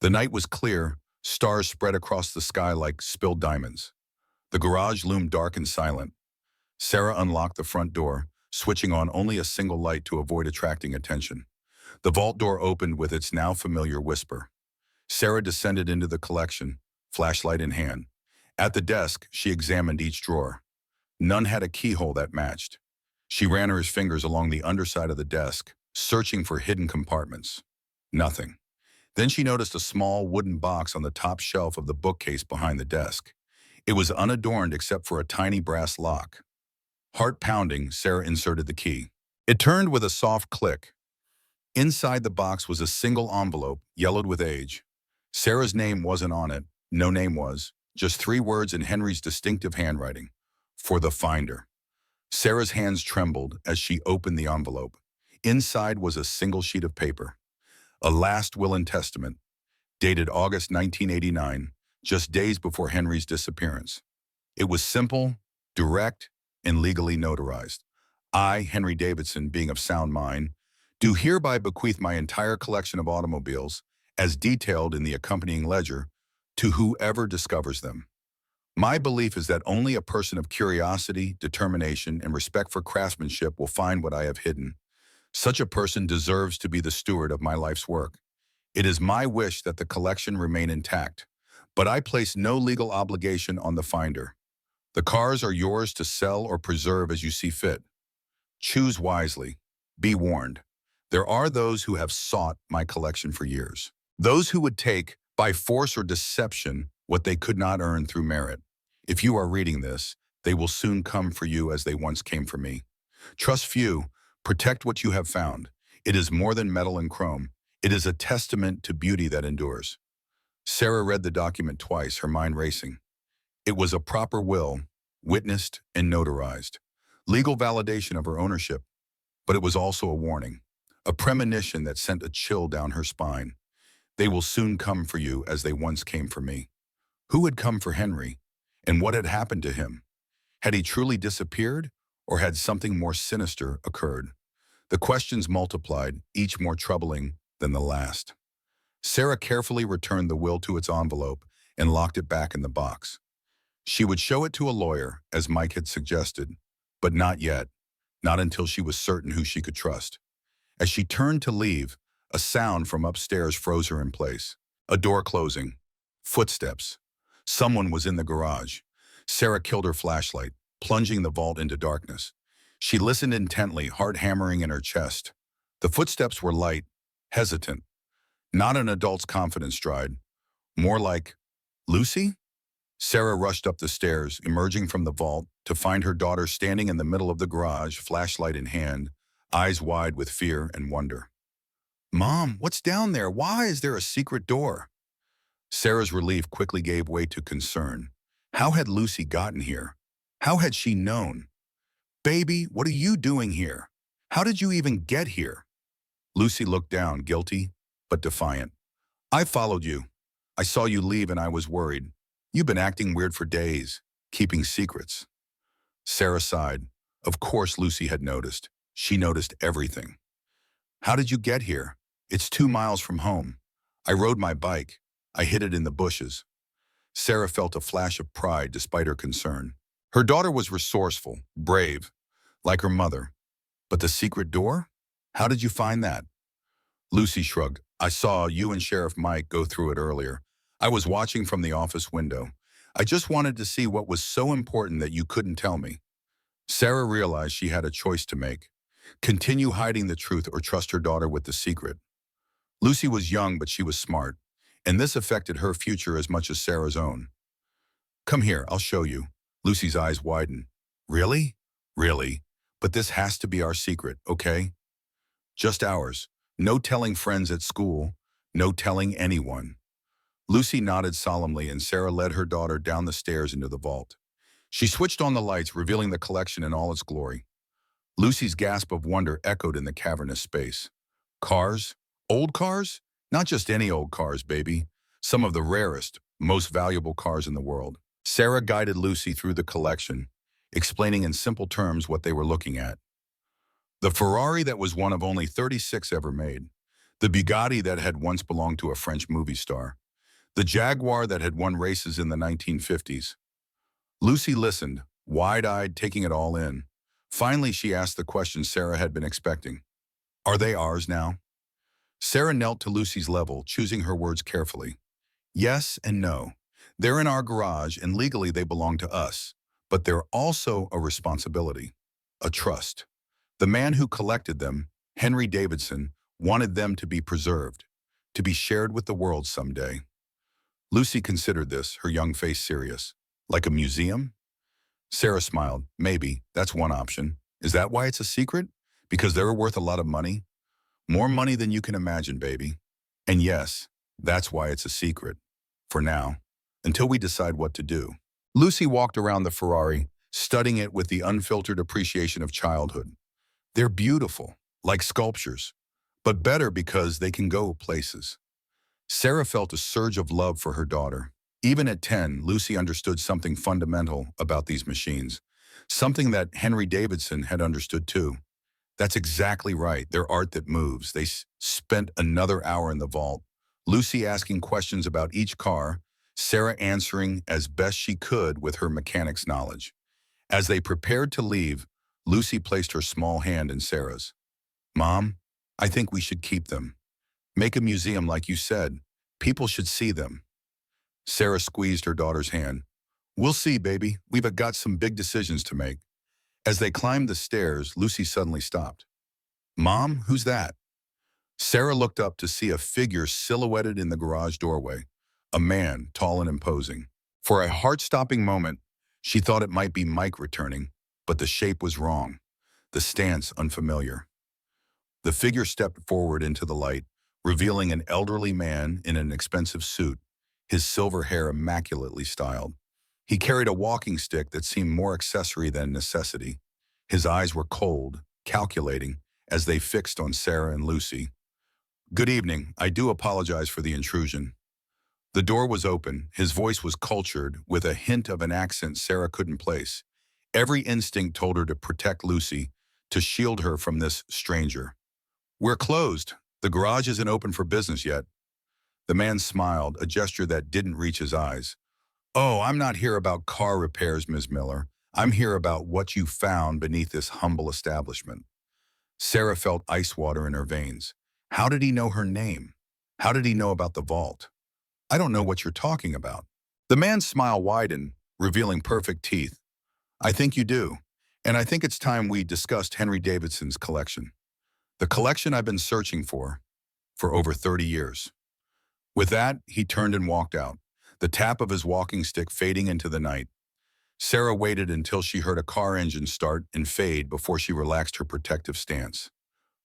The night was clear, stars spread across the sky like spilled diamonds. The garage loomed dark and silent. Sarah unlocked the front door, switching on only a single light to avoid attracting attention. The vault door opened with its now familiar whisper. Sarah descended into the collection, flashlight in hand. At the desk, she examined each drawer. None had a keyhole that matched. She ran her fingers along the underside of the desk, searching for hidden compartments. Nothing. Then she noticed a small wooden box on the top shelf of the bookcase behind the desk. It was unadorned except for a tiny brass lock. Heart pounding, Sarah inserted the key. It turned with a soft click. Inside the box was a single envelope, yellowed with age. Sarah's name wasn't on it. No name was. Just 3 words in Henry's distinctive handwriting. For the finder. Sarah's hands trembled as she opened the envelope. Inside was a single sheet of paper. A last will and testament, dated August 1989, just days before Henry's disappearance. It was simple, direct, and legally notarized. I, Henry Davidson, being of sound mind, do hereby bequeath my entire collection of automobiles, as detailed in the accompanying ledger, to whoever discovers them. My belief is that only a person of curiosity, determination, and respect for craftsmanship will find what I have hidden. Such a person deserves to be the steward of my life's work. It is my wish that the collection remain intact, but I place no legal obligation on the finder. The cars are yours to sell or preserve as you see fit. Choose wisely. Be warned. There are those who have sought my collection for years. Those who would take, by force or deception, what they could not earn through merit. If you are reading this, they will soon come for you as they once came for me. Trust few. Protect what you have found. It is more than metal and chrome. It is a testament to beauty that endures. Sarah read the document twice, her mind racing. It was a proper will, witnessed and notarized. Legal validation of her ownership, but it was also a warning, a premonition that sent a chill down her spine. They will soon come for you as they once came for me. Who had come for Henry? And what had happened to him? Had he truly disappeared, or had something more sinister occurred? The questions multiplied, each more troubling than the last. Sarah carefully returned the will to its envelope and locked it back in the box. She would show it to a lawyer, as Mike had suggested, but not yet, not until she was certain who she could trust. As she turned to leave, a sound from upstairs froze her in place. A door closing. Footsteps. Someone was in the garage. Sarah killed her flashlight, plunging the vault into darkness. She listened intently, heart hammering in her chest. The footsteps were light, hesitant. Not an adult's confident stride. More like, Lucy? Sarah rushed up the stairs, emerging from the vault, to find her daughter standing in the middle of the garage, flashlight in hand, eyes wide with fear and wonder. Mom, what's down there? Why is there a secret door? Sarah's relief quickly gave way to concern. How had Lucy gotten here? How had she known? Baby, what are you doing here? How did you even get here? Lucy looked down, guilty, but defiant. I followed you. I saw you leave and I was worried. You've been acting weird for days, keeping secrets. Sarah sighed. Of course Lucy had noticed. She noticed everything. How did you get here? It's 2 miles from home. I rode my bike. I hid it in the bushes. Sarah felt a flash of pride despite her concern. Her daughter was resourceful, brave, like her mother. But the secret door? How did you find that? Lucy shrugged. I saw you and Sheriff Mike go through it earlier. I was watching from the office window. I just wanted to see what was so important that you couldn't tell me. Sarah realized she had a choice to make. Continue hiding the truth or trust her daughter with the secret. Lucy was young, but she was smart, and this affected her future as much as Sarah's own. Come here, I'll show you. Lucy's eyes widened. Really? Really? But this has to be our secret, okay? Just ours. No telling friends at school. No telling anyone. Lucy nodded solemnly, and Sarah led her daughter down the stairs into the vault. She switched on the lights, revealing the collection in all its glory. Lucy's gasp of wonder echoed in the cavernous space. Cars? Old cars? Not just any old cars, baby. Some of the rarest, most valuable cars in the world. Sarah guided Lucy through the collection, explaining in simple terms what they were looking at. The Ferrari that was one of only 36 ever made. The Bugatti that had once belonged to a French movie star. The Jaguar that had won races in the 1950s. Lucy listened, wide-eyed, taking it all in. Finally, she asked the question Sarah had been expecting. Are they ours now? Sarah knelt to Lucy's level, choosing her words carefully. Yes and no. They're in our garage, and legally they belong to us. But they're also a responsibility, a trust. The man who collected them, Henry Davidson, wanted them to be preserved, to be shared with the world someday. Lucy considered this, her young face serious. Like a museum? Sarah smiled. Maybe, that's one option. Is that why it's a secret? Because they're worth a lot of money? More money than you can imagine, baby. And yes, that's why it's a secret. For now, until we decide what to do. Lucy walked around the Ferrari, studying it with the unfiltered appreciation of childhood. They're beautiful, like sculptures, but better because they can go places. Sarah felt a surge of love for her daughter. Even at 10, Lucy understood something fundamental about these machines, something that Henry Davidson had understood too. That's exactly right. They're art that moves. They spent another hour in the vault, Lucy asking questions about each car, Sarah answering as best she could with her mechanic's knowledge. As they prepared to leave, Lucy placed her small hand in Sarah's. Mom, I think we should keep them. Make a museum like you said. People should see them. Sarah squeezed her daughter's hand. We'll see, baby. We've got some big decisions to make. As they climbed the stairs, Lucy suddenly stopped. Mom, who's that? Sarah looked up to see a figure silhouetted in the garage doorway, a man, tall and imposing. For a heart-stopping moment, she thought it might be Mike returning, but the shape was wrong, the stance unfamiliar. The figure stepped forward into the light, revealing an elderly man in an expensive suit, his silver hair immaculately styled. He carried a walking stick that seemed more accessory than necessity. His eyes were cold, calculating, as they fixed on Sarah and Lucy. Good evening. I do apologize for the intrusion. The door was open. His voice was cultured, with a hint of an accent Sarah couldn't place. Every instinct told her to protect Lucy, to shield her from this stranger. We're closed. The garage isn't open for business yet. The man smiled, a gesture that didn't reach his eyes. Oh, I'm not here about car repairs, Ms. Miller. I'm here about what you found beneath this humble establishment. Sarah felt ice water in her veins. How did he know her name? How did he know about the vault? I don't know what you're talking about. The man's smile widened, revealing perfect teeth. I think you do. And I think it's time we discussed Henry Davidson's collection. The collection I've been searching for over 30 years. With that, he turned and walked out, the tap of his walking stick fading into the night. Sarah waited until she heard a car engine start and fade before she relaxed her protective stance.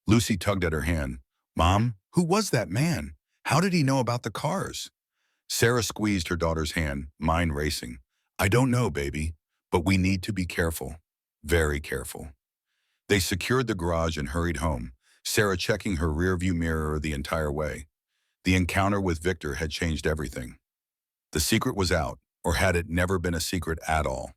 Lucy tugged at her hand. Mom, who was that man? How did he know about the cars? Sarah squeezed her daughter's hand, mind racing. I don't know, baby, but we need to be careful. Very careful. They secured the garage and hurried home, Sarah checking her rearview mirror the entire way. The encounter with Victor had changed everything. The secret was out, or had it never been a secret at all?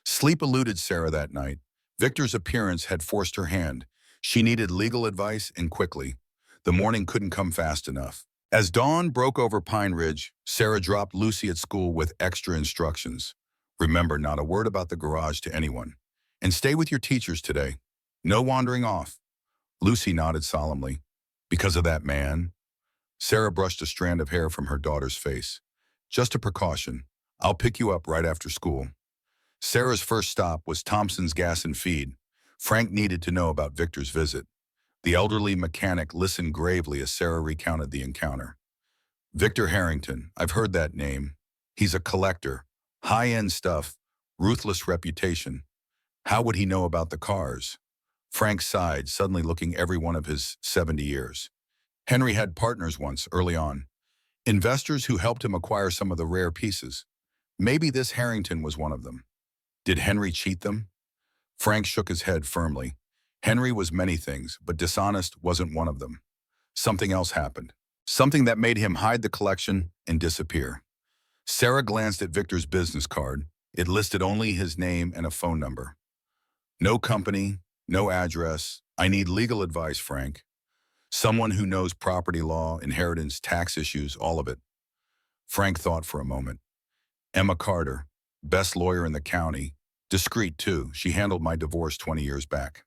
Sleep eluded Sarah that night. Victor's appearance had forced her hand. She needed legal advice, and quickly. The morning couldn't come fast enough. As dawn broke over Pine Ridge, Sarah dropped Lucy at school with extra instructions. Remember, not a word about the garage to anyone. And stay with your teachers today. No wandering off. Lucy nodded solemnly. Because of that man? Sarah brushed a strand of hair from her daughter's face. Just a precaution. I'll pick you up right after school. Sarah's first stop was Thompson's Gas and Feed. Frank needed to know about Victor's visit. The elderly mechanic listened gravely as Sarah recounted the encounter. Victor Harrington, I've heard that name. He's a collector. High-end stuff. Ruthless reputation. How would he know about the cars? Frank sighed, suddenly looking every one of his 70 years. Henry had partners once, early on. Investors who helped him acquire some of the rare pieces. Maybe this Harrington was one of them. Did Henry cheat them? Frank shook his head firmly. Henry was many things, but dishonest wasn't one of them. Something else happened. Something that made him hide the collection and disappear. Sarah glanced at Victor's business card. It listed only his name and a phone number. No company, no address. I need legal advice, Frank. Someone who knows property law, inheritance, tax issues, all of it. Frank thought for a moment. Emma Carter, best lawyer in the county. Discreet, too. She handled my divorce 20 years back.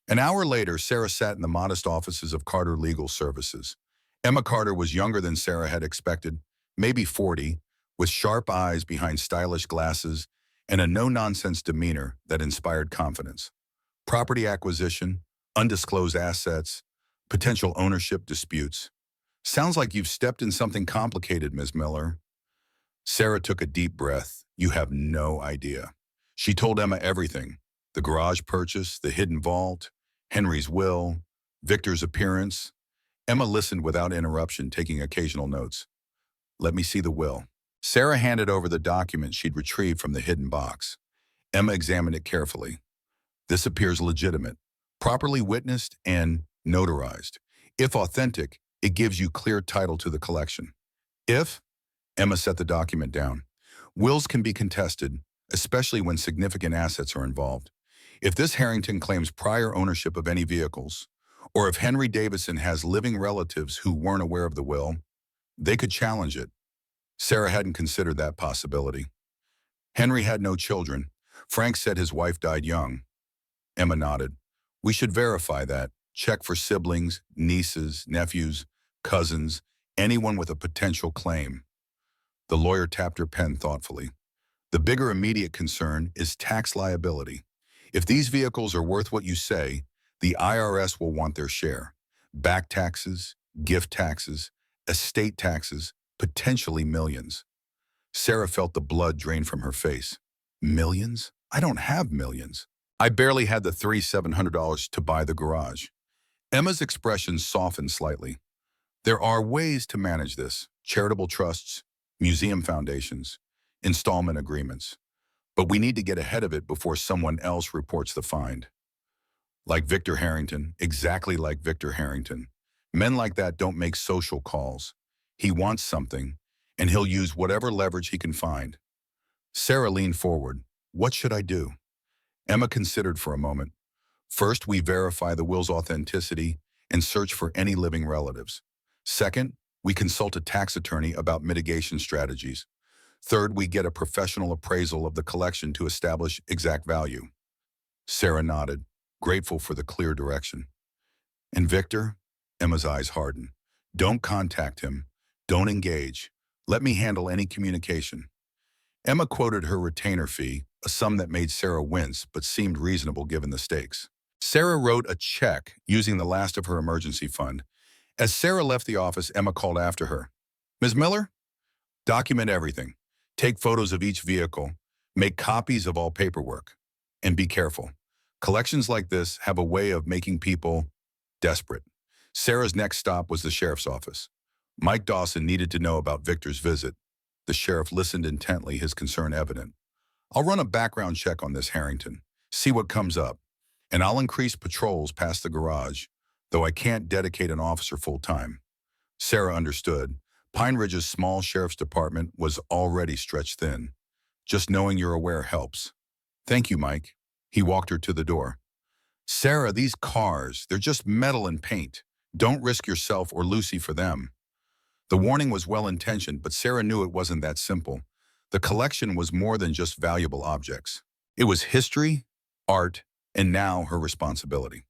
An hour later, Sarah sat in the modest offices of Carter Legal Services. Emma Carter was younger than Sarah had expected, maybe 40, with sharp eyes behind stylish glasses and a no-nonsense demeanor that inspired confidence. Property acquisition, undisclosed assets, potential ownership disputes. Sounds like you've stepped in something complicated, Ms. Miller. Sarah took a deep breath. You have no idea. She told Emma everything. The garage purchase, the hidden vault, Henry's will, Victor's appearance. Emma listened without interruption, taking occasional notes. Let me see the will. Sarah handed over the document she'd retrieved from the hidden box. Emma examined it carefully. This appears legitimate, properly witnessed and notarized. If authentic, it gives you clear title to the collection. If Emma set the document down. Wills can be contested, especially when significant assets are involved. If this Harrington claims prior ownership of any vehicles, or if Henry Davidson has living relatives who weren't aware of the will, they could challenge it. Sarah hadn't considered that possibility. Henry had no children. Frank said his wife died young. Emma nodded. We should verify that. Check for siblings, nieces, nephews, cousins, anyone with a potential claim. The lawyer tapped her pen thoughtfully. The bigger immediate concern is tax liability. If these vehicles are worth what you say, the IRS will want their share. Back taxes, gift taxes, estate taxes, potentially millions. Sarah felt the blood drain from her face. Millions? I don't have millions. I barely had the $700 to buy the garage. Emma's expression softened slightly. There are ways to manage this. Charitable trusts, museum foundations, installment agreements. But we need to get ahead of it before someone else reports the find. Like Victor Harrington, exactly like Victor Harrington. Men like that don't make social calls. He wants something, and he'll use whatever leverage he can find. Sarah leaned forward. What should I do? Emma considered for a moment. First, we verify the will's authenticity and search for any living relatives. Second, we consult a tax attorney about mitigation strategies. Third, we get a professional appraisal of the collection to establish exact value. Sarah nodded, grateful for the clear direction. And Victor? Emma's eyes hardened. Don't contact him. Don't engage. Let me handle any communication. Emma quoted her retainer fee, a sum that made Sarah wince but seemed reasonable given the stakes. Sarah wrote a check using the last of her emergency fund. As Sarah left the office, Emma called after her. Ms. Miller? Document everything. Take photos of each vehicle. Make copies of all paperwork. And be careful. Collections like this have a way of making people desperate. Sarah's next stop was the sheriff's office. Mike Dawson needed to know about Victor's visit. The sheriff listened intently, his concern evident. I'll run a background check on this Harrington, see what comes up, and I'll increase patrols past the garage, though I can't dedicate an officer full-time. Sarah understood. Pine Ridge's small sheriff's department was already stretched thin. Just knowing you're aware helps. Thank you, Mike. He walked her to the door. Sarah, these cars, they're just metal and paint. Don't risk yourself or Lucy for them. The warning was well-intentioned, but Sarah knew it wasn't that simple. The collection was more than just valuable objects. It was history, art, and now her responsibility.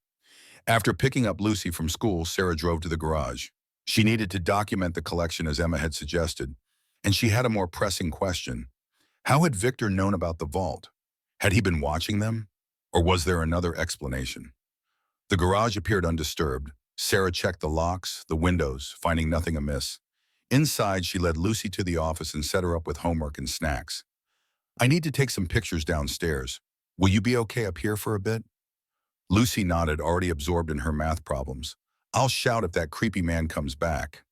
After picking up Lucy from school, Sarah drove to the garage. She needed to document the collection as Emma had suggested, and she had a more pressing question. How had Victor known about the vault? Had he been watching them? Or was there another explanation? The garage appeared undisturbed. Sarah checked the locks, the windows, finding nothing amiss. Inside, she led Lucy to the office and set her up with homework and snacks. I need to take some pictures downstairs. Will you be okay up here for a bit? Lucy nodded, already absorbed in her math problems. I'll shout if that creepy man comes back.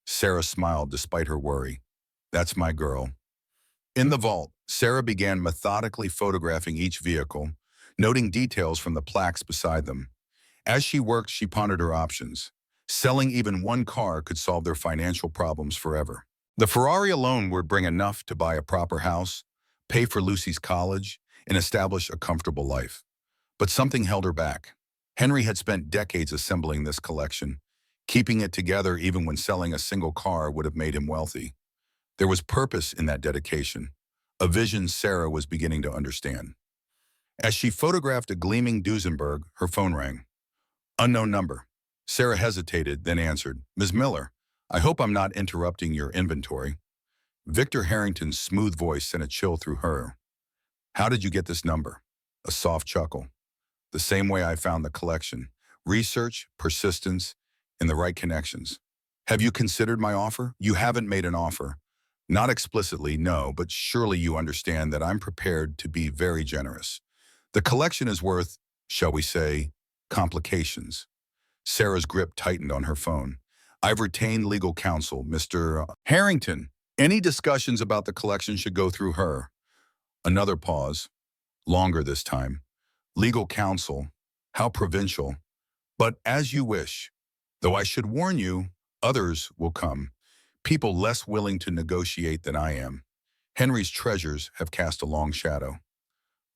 Sarah smiled despite her worry. That's my girl. In the vault, Sarah began methodically photographing each vehicle, noting details from the plaques beside them. As she worked, she pondered her options. Selling even one car could solve their financial problems forever. The Ferrari alone would bring enough to buy a proper house, pay for Lucy's college, and establish a comfortable life. But something held her back. Henry had spent decades assembling this collection. Keeping it together even when selling a single car would have made him wealthy. There was purpose in that dedication, a vision Sarah was beginning to understand. As she photographed a gleaming Duesenberg, her phone rang. Unknown number. Sarah hesitated, then answered, Ms. Miller, I hope I'm not interrupting your inventory. Victor Harrington's smooth voice sent a chill through her. How did you get this number? A soft chuckle. The same way I found the collection. Research, persistence, and the right connections. Have you considered my offer? You haven't made an offer. Not explicitly, no, but surely you understand that I'm prepared to be very generous. The collection is worth, shall we say, complications. Sarah's grip tightened on her phone. I've retained legal counsel, Mr. Harrington. Any discussions about the collection should go through her. Another pause. Longer this time. Legal counsel. How provincial. But as you wish. Though I should warn you, others will come. people less willing to negotiate than I am. Henry's treasures have cast a long shadow.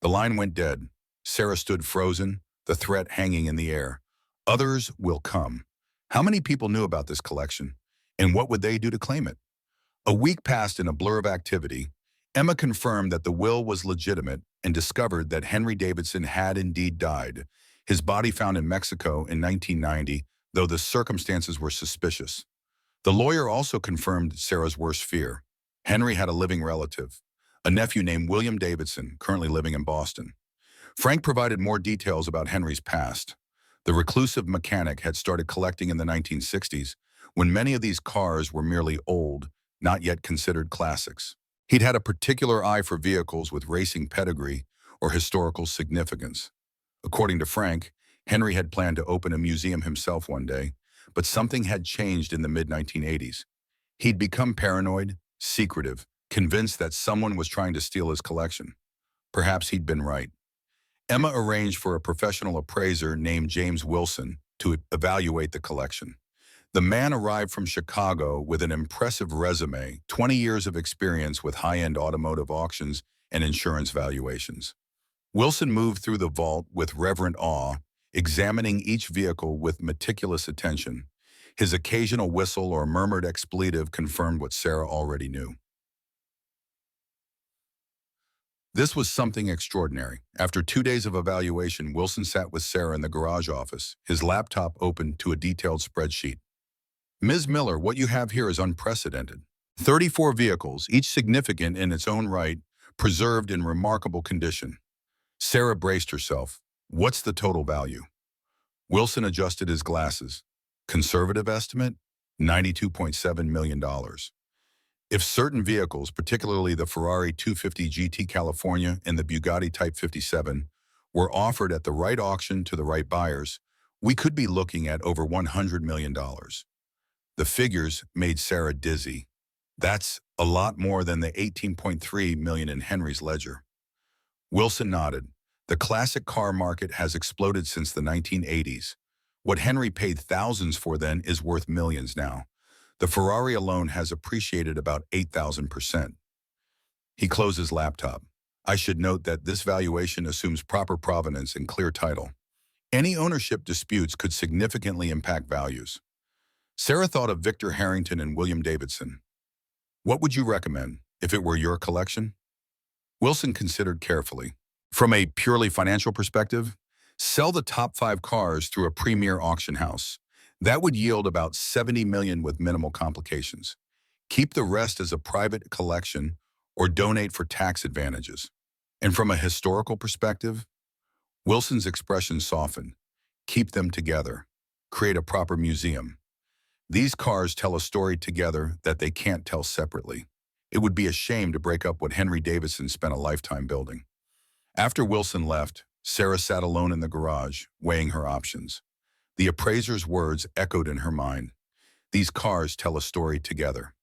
The line went dead. Sarah stood frozen, the threat hanging in the air. Others will come. How many people knew about this collection? And what would they do to claim it? A week passed in a blur of activity. Emma confirmed that the will was legitimate and discovered that Henry Davidson had indeed died. His body found in Mexico in 1990, though the circumstances were suspicious. The lawyer also confirmed Sarah's worst fear. Henry had a living relative, a nephew named William Davidson, currently living in Boston. Frank provided more details about Henry's past. The reclusive mechanic had started collecting in the 1960s, when many of these cars were merely old, not yet considered classics. He'd had a particular eye for vehicles with racing pedigree or historical significance. According to Frank, Henry had planned to open a museum himself one day, but something had changed in the mid-1980s. He'd become paranoid, secretive, convinced that someone was trying to steal his collection. Perhaps he'd been right. Emma arranged for a professional appraiser named James Wilson to evaluate the collection. The man arrived from Chicago with an impressive resume, 20 years of experience with high-end automotive auctions and insurance valuations. Wilson moved through the vault with reverent awe, examining each vehicle with meticulous attention. His occasional whistle or murmured expletive confirmed what Sarah already knew. This was something extraordinary. After 2 days of evaluation, Wilson sat with Sarah in the garage office, his laptop open to a detailed spreadsheet. Ms. Miller, what you have here is unprecedented. 34 vehicles, each significant in its own right, preserved in remarkable condition. Sarah braced herself. What's the total value? Wilson adjusted his glasses. Conservative estimate? $92.7 million. If certain vehicles, particularly the Ferrari 250 GT California and the Bugatti Type 57, were offered at the right auction to the right buyers, we could be looking at over $100 million. The figures made Sarah dizzy. That's a lot more than the $18.3 million in Henry's ledger. Wilson nodded. The classic car market has exploded since the 1980s. What Henry paid thousands for then is worth millions now. The Ferrari alone has appreciated about 8,000%. He closed his laptop. I should note that this valuation assumes proper provenance and clear title. Any ownership disputes could significantly impact values. Sarah thought of Victor Harrington and William Davidson. What would you recommend if it were your collection? Wilson considered carefully. From a purely financial perspective, sell the top 5 cars through a premier auction house. That would yield about $70 million with minimal complications. Keep the rest as a private collection or donate for tax advantages. And from a historical perspective, Wilson's expression softened. Keep them together. Create a proper museum. These cars tell a story together that they can't tell separately. It would be a shame to break up what Henry Davidson spent a lifetime building. After Wilson left, Sarah sat alone in the garage, weighing her options. The appraiser's words echoed in her mind. These cars tell a story together.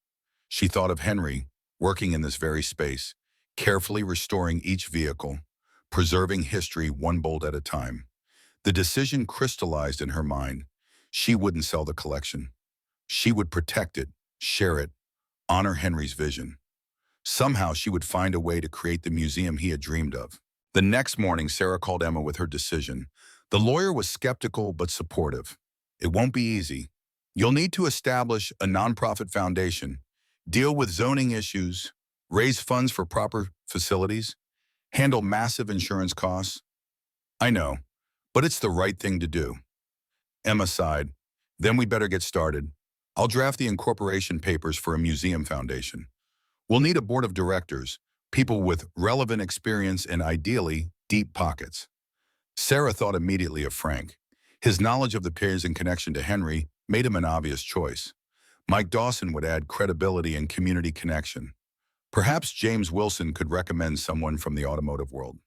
She thought of Henry, working in this very space, carefully restoring each vehicle, preserving history one bolt at a time. The decision crystallized in her mind. She wouldn't sell the collection. She would protect it, share it, honor Henry's vision. Somehow she would find a way to create the museum he had dreamed of. The next morning, Sarah called Emma with her decision. The lawyer was skeptical but supportive. It won't be easy. You'll need to establish a nonprofit foundation, deal with zoning issues, raise funds for proper facilities, handle massive insurance costs. I know, but it's the right thing to do. Emma sighed. Then we better get started. I'll draft the incorporation papers for a museum foundation. We'll need a board of directors, people with relevant experience and ideally deep pockets. Sarah thought immediately of Frank. His knowledge of the peers in connection to Henry made him an obvious choice. Mike Dawson would add credibility and community connection. Perhaps James Wilson could recommend someone from the automotive world.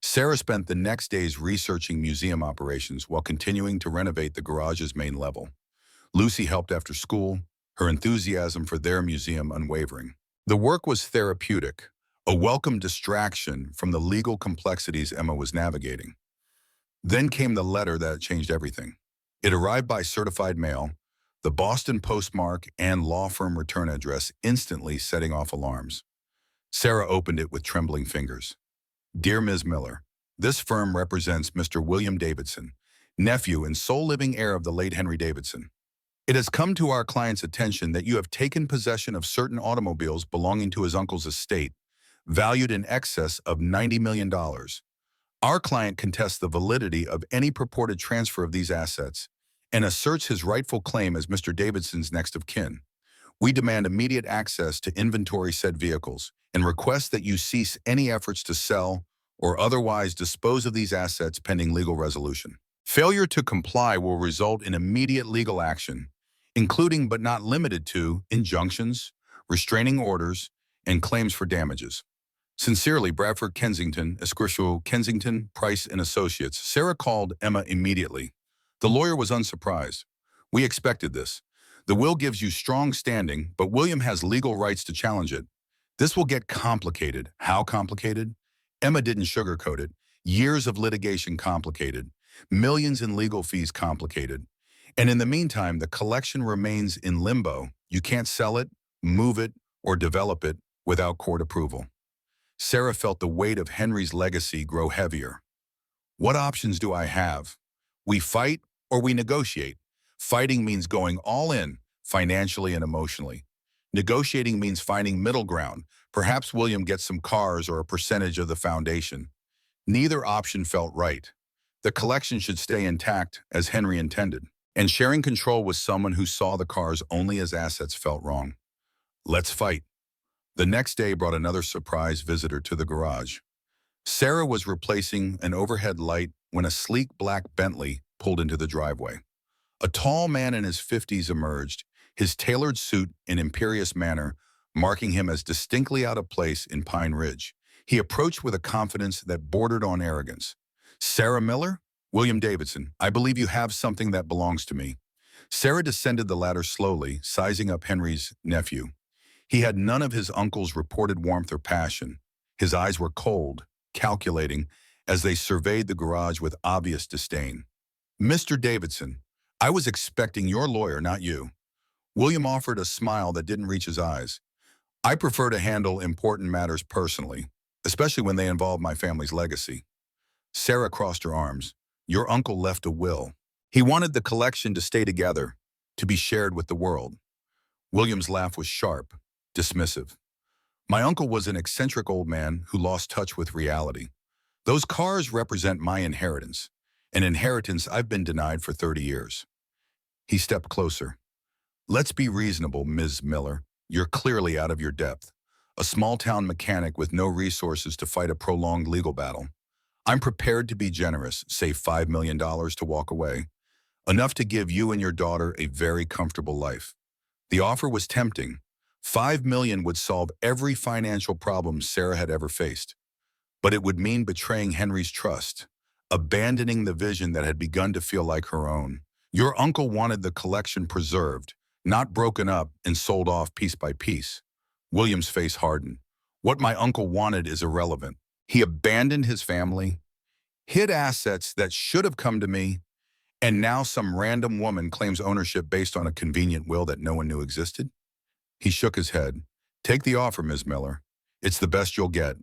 Sarah spent the next days researching museum operations while continuing to renovate the garage's main level. Lucy helped after school, her enthusiasm for their museum unwavering. The work was therapeutic, a welcome distraction from the legal complexities Emma was navigating. Then came the letter that changed everything. It arrived by certified mail, the Boston postmark and law firm return address instantly setting off alarms. Sarah opened it with trembling fingers. Dear Ms. Miller, this firm represents Mr. William Davidson, nephew and sole living heir of the late Henry Davidson. It has come to our client's attention that you have taken possession of certain automobiles belonging to his uncle's estate, valued in excess of $90 million. Our client contests the validity of any purported transfer of these assets and asserts his rightful claim as Mr. Davidson's next of kin. We demand immediate access to inventory said vehicles and request that you cease any efforts to sell or otherwise dispose of these assets pending legal resolution. Failure to comply will result in immediate legal action, including but not limited to injunctions, restraining orders, and claims for damages. Sincerely, Bradford Kensington, Esquire Kensington, Price and Associates. Sarah called Emma immediately. The lawyer was unsurprised. We expected this. The will gives you strong standing, but William has legal rights to challenge it. This will get complicated. How complicated? Emma didn't sugarcoat it. Years of litigation complicated. Millions in legal fees complicated. And in the meantime, the collection remains in limbo. You can't sell it, move it, or develop it without court approval. Sarah felt the weight of Henry's legacy grow heavier. What options do I have? We fight or we negotiate. Fighting means going all in, financially and emotionally. Negotiating means finding middle ground. Perhaps William gets some cars or a percentage of the foundation. Neither option felt right. The collection should stay intact as Henry intended. And sharing control with someone who saw the cars only as assets felt wrong. Let's fight. The next day brought another surprise visitor to the garage. Sarah was replacing an overhead light when a sleek black Bentley pulled into the driveway. A tall man in his 50s emerged, his tailored suit in imperious manner, marking him as distinctly out of place in Pine Ridge. He approached with a confidence that bordered on arrogance. Sarah Miller? William Davidson, I believe you have something that belongs to me. Sarah descended the ladder slowly, sizing up Henry's nephew. He had none of his uncle's reported warmth or passion. His eyes were cold, calculating, as they surveyed the garage with obvious disdain. Mr. Davidson, I was expecting your lawyer, not you. William offered a smile that didn't reach his eyes. I prefer to handle important matters personally, especially when they involve my family's legacy. Sarah crossed her arms. Your uncle left a will. He wanted the collection to stay together, to be shared with the world. William's laugh was sharp, dismissive. My uncle was an eccentric old man who lost touch with reality. Those cars represent my inheritance, an inheritance I've been denied for 30 years. He stepped closer. Let's be reasonable, Ms. Miller. You're clearly out of your depth. A small-town mechanic with no resources to fight a prolonged legal battle. I'm prepared to be generous, say $5 million to walk away, enough to give you and your daughter a very comfortable life. The offer was tempting. $5 million would solve every financial problem Sarah had ever faced. But it would mean betraying Henry's trust, abandoning the vision that had begun to feel like her own. Your uncle wanted the collection preserved, not broken up and sold off piece by piece. William's face hardened. What my uncle wanted is irrelevant. He abandoned his family, hid assets that should have come to me, and now some random woman claims ownership based on a convenient will that no one knew existed? He shook his head. Take the offer, Ms. Miller. It's the best you'll get.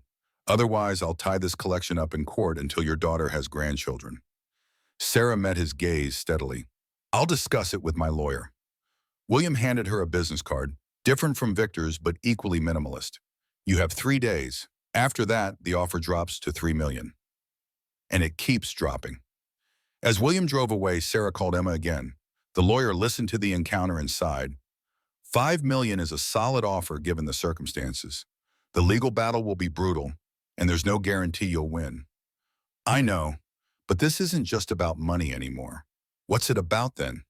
Otherwise, I'll tie this collection up in court until your daughter has grandchildren. Sarah met his gaze steadily. I'll discuss it with my lawyer. William handed her a business card, different from Victor's but equally minimalist. You have 3 days. After that, the offer drops to $3 million. And it keeps dropping. As William drove away, Sarah called Emma again. The lawyer listened to the encounter and sighed. $5 million is a solid offer given the circumstances. The legal battle will be brutal, and there's no guarantee you'll win. I know, but this isn't just about money anymore. What's it about then?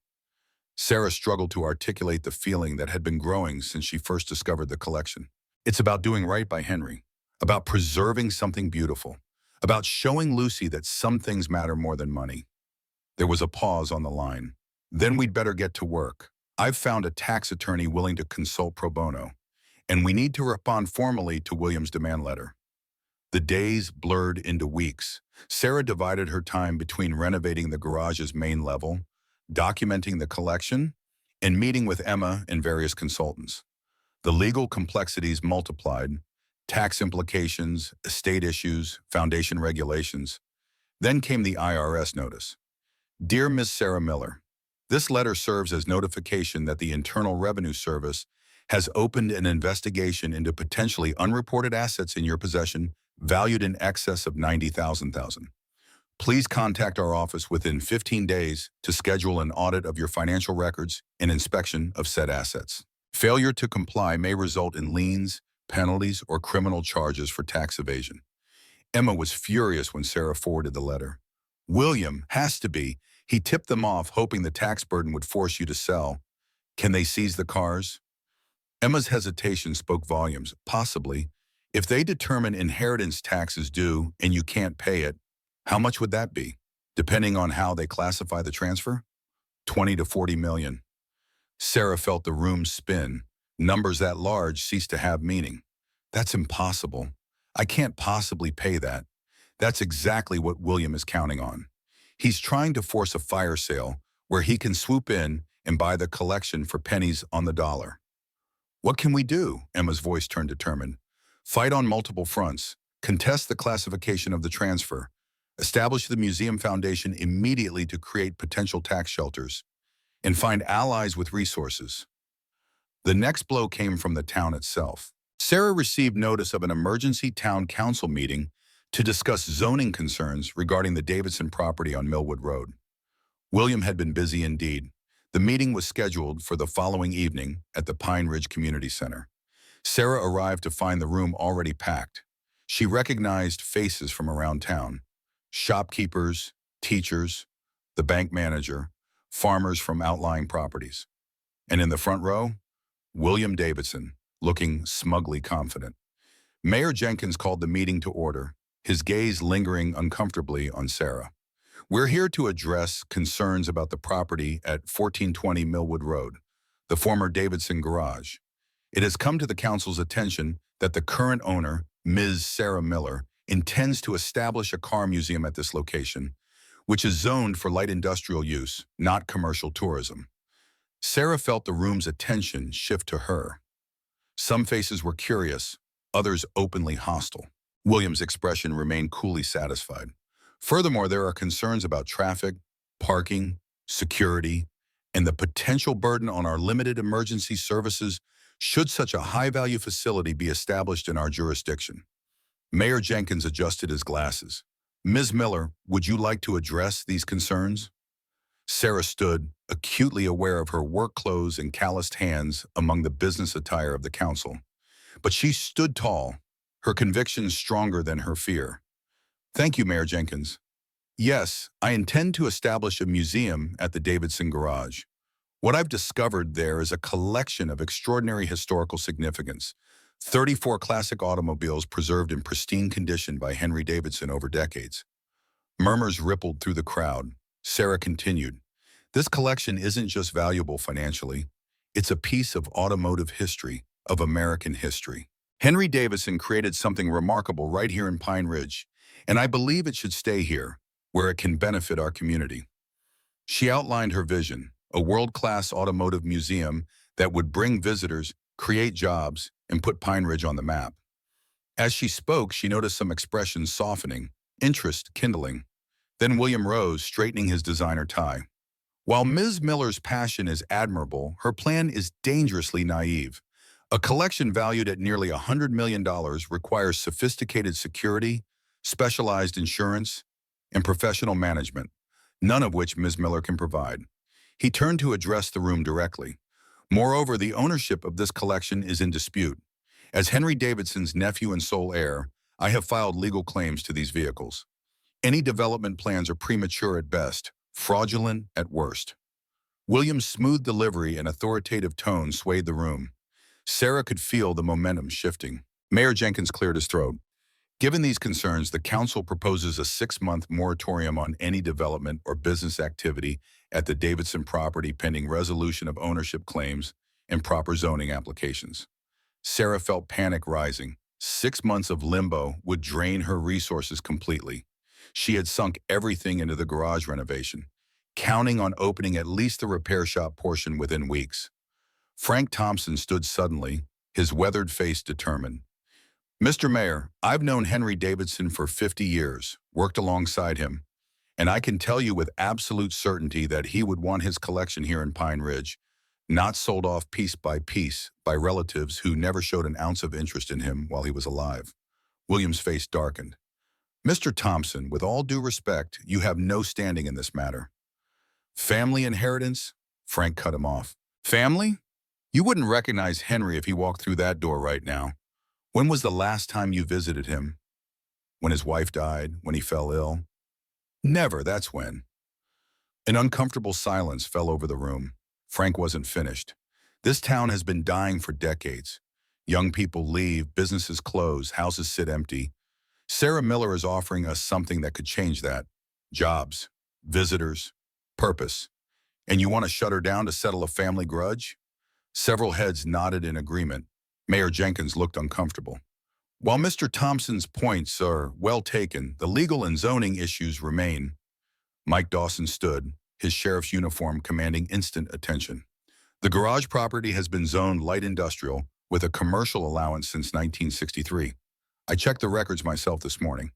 Sarah struggled to articulate the feeling that had been growing since she first discovered the collection. It's about doing right by Henry, about preserving something beautiful, about showing Lucy that some things matter more than money. There was a pause on the line. Then we'd better get to work. I've found a tax attorney willing to consult pro bono, and we need to respond formally to William's demand letter. The days blurred into weeks. Sarah divided her time between renovating the garage's main level, documenting the collection, and meeting with Emma and various consultants. The legal complexities multiplied, tax implications, estate issues, foundation regulations. Then came the IRS notice. Dear Ms. Sarah Miller, this letter serves as notification that the Internal Revenue Service has opened an investigation into potentially unreported assets in your possession valued in excess of $90,000. Please contact our office within 15 days to schedule an audit of your financial records and inspection of said assets. Failure to comply may result in liens, penalties, or criminal charges for tax evasion. Emma was furious when Sarah forwarded the letter. William has to be. He tipped them off, hoping the tax burden would force you to sell. Can they seize the cars? Emma's hesitation spoke volumes. Possibly. If they determine inheritance tax is due and you can't pay it, how much would that be? Depending on how they classify the transfer? 20 to 40 million. Sarah felt the room spin. Numbers that large cease to have meaning. That's impossible. I can't possibly pay that. That's exactly what William is counting on. He's trying to force a fire sale where he can swoop in and buy the collection for pennies on the dollar. What can we do? Emma's voice turned determined. Fight on multiple fronts. Contest the classification of the transfer. Establish the museum foundation immediately to create potential tax shelters. And find allies with resources. The next blow came from the town itself. Sarah received notice of an emergency town council meeting to discuss zoning concerns regarding the Davidson property on Millwood Road. William had been busy indeed. The meeting was scheduled for the following evening at the Pine Ridge Community Center. Sarah arrived to find the room already packed. She recognized faces from around town: shopkeepers, teachers, the bank manager, farmers from outlying properties. And in the front row, William Davidson, looking smugly confident. Mayor Jenkins called the meeting to order, his gaze lingering uncomfortably on Sarah. We're here to address concerns about the property at 1420 Millwood Road, the former Davidson garage. It has come to the council's attention that the current owner, Ms. Sarah Miller, intends to establish a car museum at this location, which is zoned for light industrial use, not commercial tourism. Sarah felt the room's attention shift to her. Some faces were curious, others openly hostile. William's expression remained coolly satisfied. Furthermore, there are concerns about traffic, parking, security, and the potential burden on our limited emergency services should such a high-value facility be established in our jurisdiction. Mayor Jenkins adjusted his glasses. Ms. Miller, would you like to address these concerns? Sarah stood, acutely aware of her work clothes and calloused hands among the business attire of the council. But she stood tall, her convictions stronger than her fear. Thank you, Mayor Jenkins. Yes, I intend to establish a museum at the Davidson garage. What I've discovered there is a collection of extraordinary historical significance. 34 classic automobiles preserved in pristine condition by Henry Davidson over decades. Murmurs rippled through the crowd. Sarah continued, this collection isn't just valuable financially. It's a piece of automotive history, of American history. Henry Davidson created something remarkable right here in Pine Ridge, and I believe it should stay here, where it can benefit our community. She outlined her vision, a world-class automotive museum that would bring visitors, create jobs, and put Pine Ridge on the map. As she spoke, she noticed some expressions softening, interest kindling. Then William rose, straightening his designer tie. While Ms. Miller's passion is admirable, her plan is dangerously naive. A collection valued at nearly $100 million requires sophisticated security, specialized insurance, and professional management, none of which Ms. Miller can provide. He turned to address the room directly. Moreover, the ownership of this collection is in dispute. As Henry Davidson's nephew and sole heir, I have filed legal claims to these vehicles. Any development plans are premature at best, fraudulent at worst. William's smooth delivery and authoritative tone swayed the room. Sarah could feel the momentum shifting. Mayor Jenkins cleared his throat. Given these concerns, the council proposes a 6-month moratorium on any development or business activity at the Davidson property pending resolution of ownership claims and proper zoning applications. Sarah felt panic rising. 6 months of limbo would drain her resources completely. She had sunk everything into the garage renovation. counting on opening at least the repair shop portion within weeks. Frank Thompson stood suddenly, his weathered face determined. Mr. Mayor, I've known Henry Davidson for 50 years, worked alongside him, and I can tell you with absolute certainty that he would want his collection here in Pine Ridge, not sold off piece by relatives who never showed an ounce of interest in him while he was alive. William's face darkened. Mr. Thompson, with all due respect, you have no standing in this matter. Family inheritance? Frank cut him off. Family? You wouldn't recognize Henry if he walked through that door right now. When was the last time you visited him? When his wife died? When he fell ill? Never, that's when. An uncomfortable silence fell over the room. Frank wasn't finished. This town has been dying for decades. Young people leave, businesses close, houses sit empty. Sarah Miller is offering us something that could change that. Jobs, visitors, purpose. And you want to shut her down to settle a family grudge? Several heads nodded in agreement. Mayor Jenkins looked uncomfortable. While Mr. Thompson's points are well taken, the legal and zoning issues remain. Mike Dawson stood, his sheriff's uniform commanding instant attention. The garage property has been zoned light industrial with a commercial allowance since 1963. I checked the records myself this morning.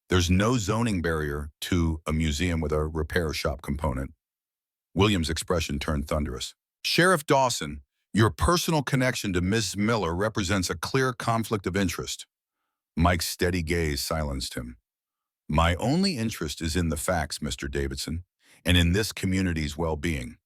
There's no zoning barrier to a museum with a repair shop component. William's expression turned thunderous. Sheriff Dawson, your personal connection to Ms. Miller represents a clear conflict of interest. Mike's steady gaze silenced him. My only interest is in the facts, Mr. Davidson, and in this community's well-being.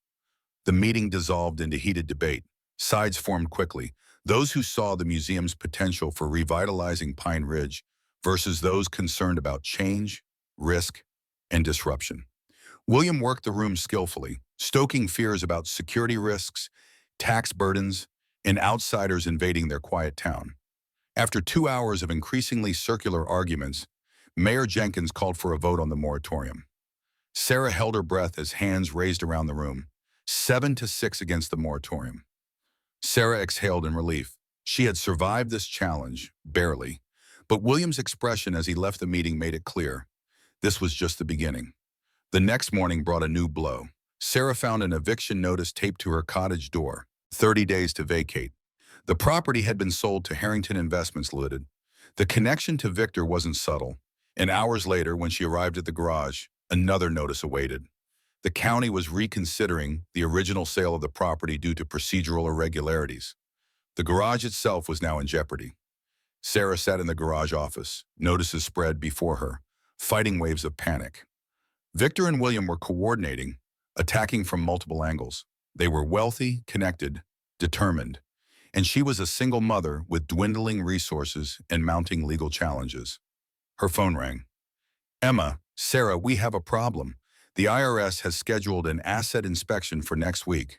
The meeting dissolved into heated debate. Sides formed quickly. Those who saw the museum's potential for revitalizing Pine Ridge versus those concerned about change, risk, and disruption. William worked the room skillfully, stoking fears about security risks, tax burdens, and outsiders invading their quiet town. After 2 hours of increasingly circular arguments, Mayor Jenkins called for a vote on the moratorium. Sarah held her breath as hands raised around the room, 7-6 against the moratorium. Sarah exhaled in relief. She had survived this challenge, barely, but William's expression as he left the meeting made it clear. This was just the beginning. The next morning brought a new blow. Sarah found an eviction notice taped to her cottage door, 30 days to vacate. The property had been sold to Harrington Investments Limited. The connection to Victor wasn't subtle, and hours later, when she arrived at the garage, another notice awaited. The county was reconsidering the original sale of the property due to procedural irregularities. The garage itself was now in jeopardy. Sarah sat in the garage office, notices spread before her, fighting waves of panic. Victor and William were coordinating, attacking from multiple angles. They were wealthy, connected, determined, and she was a single mother with dwindling resources and mounting legal challenges. Her phone rang. Emma, Sarah, we have a problem. The IRS has scheduled an asset inspection for next week,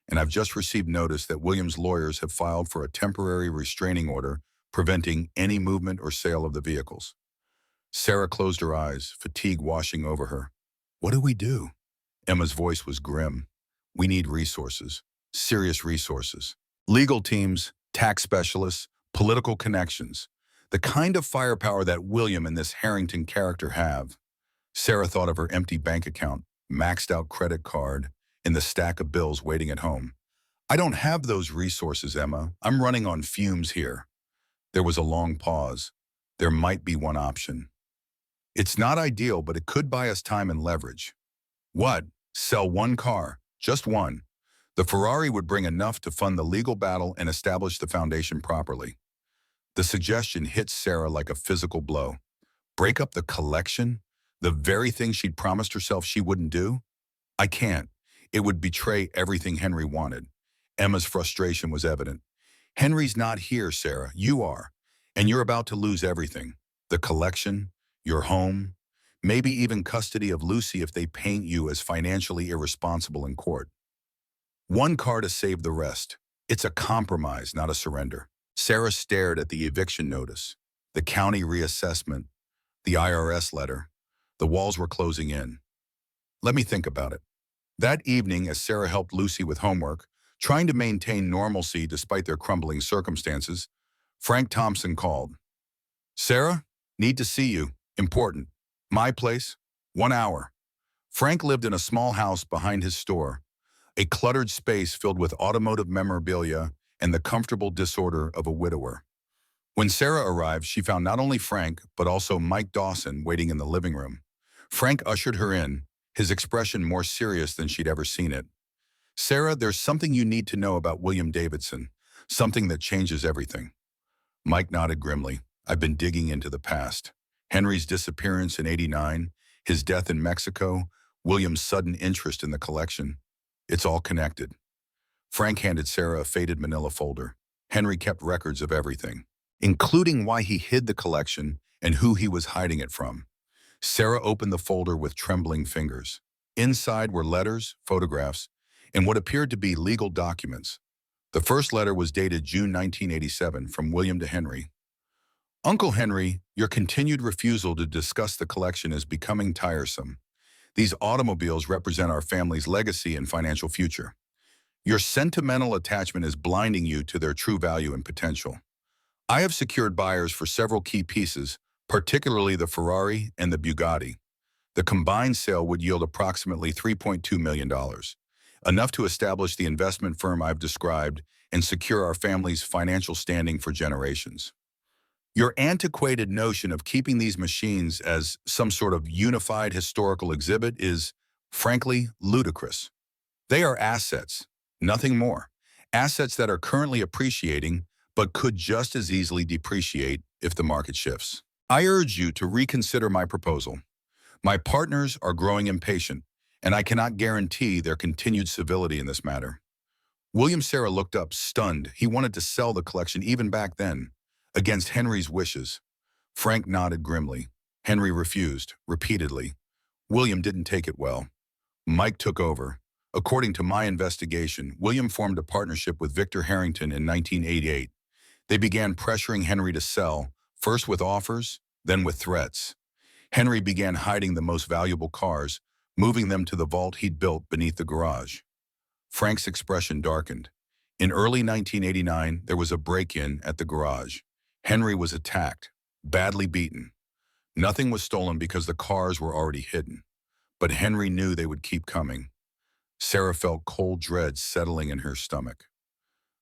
and I've just received notice that William's lawyers have filed for a temporary restraining order preventing any movement or sale of the vehicles. Sarah closed her eyes, fatigue washing over her. What do we do? Emma's voice was grim. We need resources, serious resources. Legal teams, tax specialists, political connections. The kind of firepower that William and this Harrington character have. Sarah thought of her empty bank account, maxed out credit card, and the stack of bills waiting at home. I don't have those resources, Emma. I'm running on fumes here. There was a long pause. There might be one option. It's not ideal, but it could buy us time and leverage. What? Sell one car, just one. The Ferrari would bring enough to fund the legal battle and establish the foundation properly. The suggestion hit Sarah like a physical blow. Break up the collection? The very thing she'd promised herself she wouldn't do? I can't. It would betray everything Henry wanted. Emma's frustration was evident. Henry's not here, Sarah. You are. And you're about to lose everything. The collection, your home, maybe even custody of Lucy if they paint you as financially irresponsible in court. One car to save the rest. It's a compromise, not a surrender. Sarah stared at the eviction notice, the county reassessment, the IRS letter. The walls were closing in. Let me think about it. That evening, as Sarah helped Lucy with homework, trying to maintain normalcy despite their crumbling circumstances, Frank Thompson called. Sarah, need to see you. Important. My place, 1 hour. Frank lived in a small house behind his store, a cluttered space filled with automotive memorabilia and the comfortable disorder of a widower. When Sarah arrived, she found not only Frank, but also Mike Dawson waiting in the living room. Frank ushered her in, his expression more serious than she'd ever seen it. "Sarah, there's something you need to know about William Davidson, something that changes everything." Mike nodded grimly. "I've been digging into the past. Henry's disappearance in '89, his death in Mexico, William's sudden interest in the collection. It's all connected." Frank handed Sarah a faded manila folder. Henry kept records of everything, including why he hid the collection and who he was hiding it from. Sarah opened the folder with trembling fingers. Inside were letters, photographs, and what appeared to be legal documents. The first letter was dated June 1987 from William to Henry. "Uncle Henry, your continued refusal to discuss the collection is becoming tiresome. These automobiles represent our family's legacy and financial future. Your sentimental attachment is blinding you to their true value and potential. I have secured buyers for several key pieces, particularly the Ferrari and the Bugatti. The combined sale would yield approximately $3.2 million, enough to establish the investment firm I've described and secure our family's financial standing for generations. Your antiquated notion of keeping these machines as some sort of unified historical exhibit is, frankly, ludicrous. They are assets, nothing more. Assets that are currently appreciating, but could just as easily depreciate if the market shifts. I urge you to reconsider my proposal. My partners are growing impatient, and I cannot guarantee their continued civility in this matter." William Sarah looked up, stunned. He wanted to sell the collection even back then, against Henry's wishes. Frank nodded grimly. Henry refused, repeatedly. William didn't take it well. Mike took over. According to my investigation, William formed a partnership with Victor Harrington in 1988. They began pressuring Henry to sell, first with offers, then with threats. Henry began hiding the most valuable cars, moving them to the vault he'd built beneath the garage. Frank's expression darkened. In early 1989, there was a break-in at the garage. Henry was attacked, badly beaten. Nothing was stolen because the cars were already hidden. But Henry knew they would keep coming. Sarah felt cold dread settling in her stomach.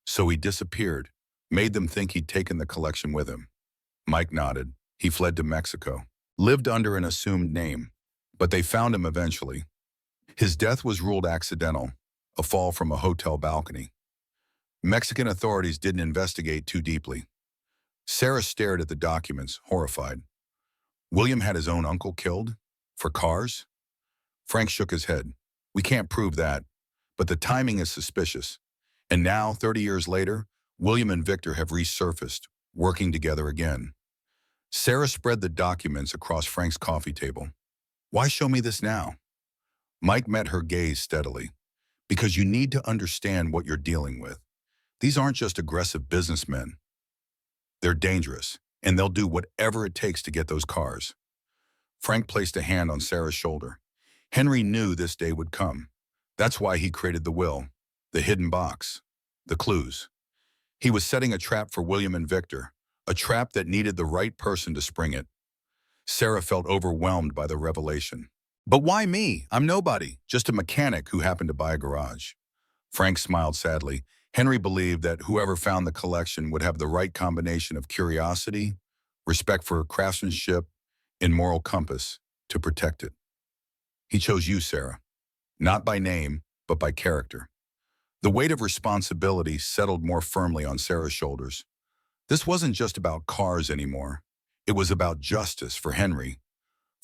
So he disappeared, made them think he'd taken the collection with him. Mike nodded. He fled to Mexico, lived under an assumed name, but they found him eventually. His death was ruled accidental, a fall from a hotel balcony. Mexican authorities didn't investigate too deeply. Sarah stared at the documents, horrified. William had his own uncle killed? For cars? Frank shook his head. We can't prove that, but the timing is suspicious. And now, 30 years later, William and Victor have resurfaced, working together again. Sarah spread the documents across Frank's coffee table. Why show me this now? Mike met her gaze steadily. Because you need to understand what you're dealing with. These aren't just aggressive businessmen. They're dangerous, and they'll do whatever it takes to get those cars. Frank placed a hand on Sarah's shoulder. Henry knew this day would come. That's why he created the will, the hidden box, the clues. He was setting a trap for William and Victor, a trap that needed the right person to spring it. Sarah felt overwhelmed by the revelation. But why me? I'm nobody, just a mechanic who happened to buy a garage. Frank smiled sadly. Henry believed that whoever found the collection would have the right combination of curiosity, respect for craftsmanship, and moral compass to protect it. He chose you, Sarah, not by name, but by character. The weight of responsibility settled more firmly on Sarah's shoulders. This wasn't just about cars anymore. It was about justice for Henry,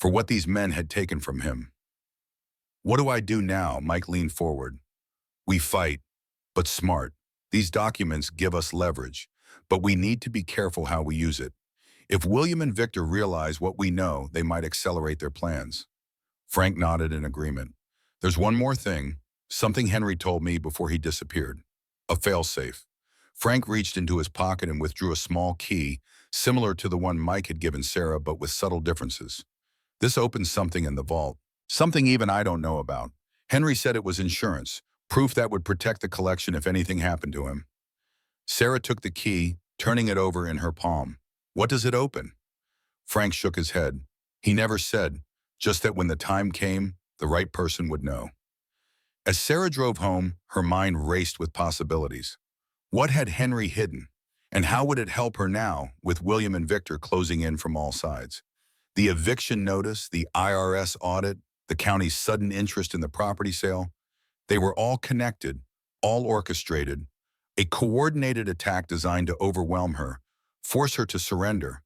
for what these men had taken from him. What do I do now? Mike leaned forward. We fight, but smart. These documents give us leverage, but we need to be careful how we use it. If William and Victor realize what we know, they might accelerate their plans. Frank nodded in agreement. There's one more thing, something Henry told me before he disappeared. A failsafe. Frank reached into his pocket and withdrew a small key, similar to the one Mike had given Sarah, but with subtle differences. This opened something in the vault, something even I don't know about. Henry said it was insurance, proof that would protect the collection if anything happened to him. Sarah took the key, turning it over in her palm. What does it open? Frank shook his head. He never said, just that when the time came, the right person would know. As Sarah drove home, her mind raced with possibilities. What had Henry hidden? And how would it help her now, with William and Victor closing in from all sides? The eviction notice, the IRS audit, the county's sudden interest in the property sale, they were all connected, all orchestrated, a coordinated attack designed to overwhelm her, force her to surrender.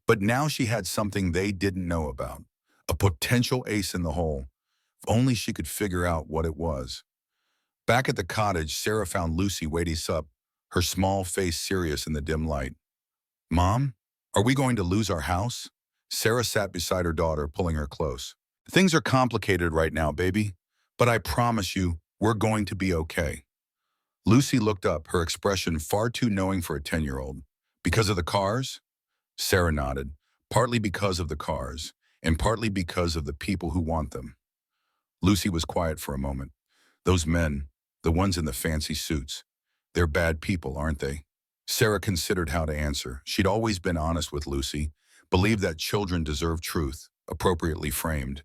But now she had something they didn't know about, a potential ace in the hole. If only she could figure out what it was. Back at the cottage, Sarah found Lucy waiting up, her small face serious in the dim light. "Mom, are we going to lose our house?" Sarah sat beside her daughter, pulling her close. "Things are complicated right now, baby, but I promise you, we're going to be okay." Lucy looked up, her expression far too knowing for a 10-year-old. "Because of the cars?" Sarah nodded. "Partly because of the cars, and partly because of the people who want them." Lucy was quiet for a moment. "Those men, the ones in the fancy suits, they're bad people, aren't they?" Sarah considered how to answer. She'd always been honest with Lucy, believed that children deserve truth, appropriately framed.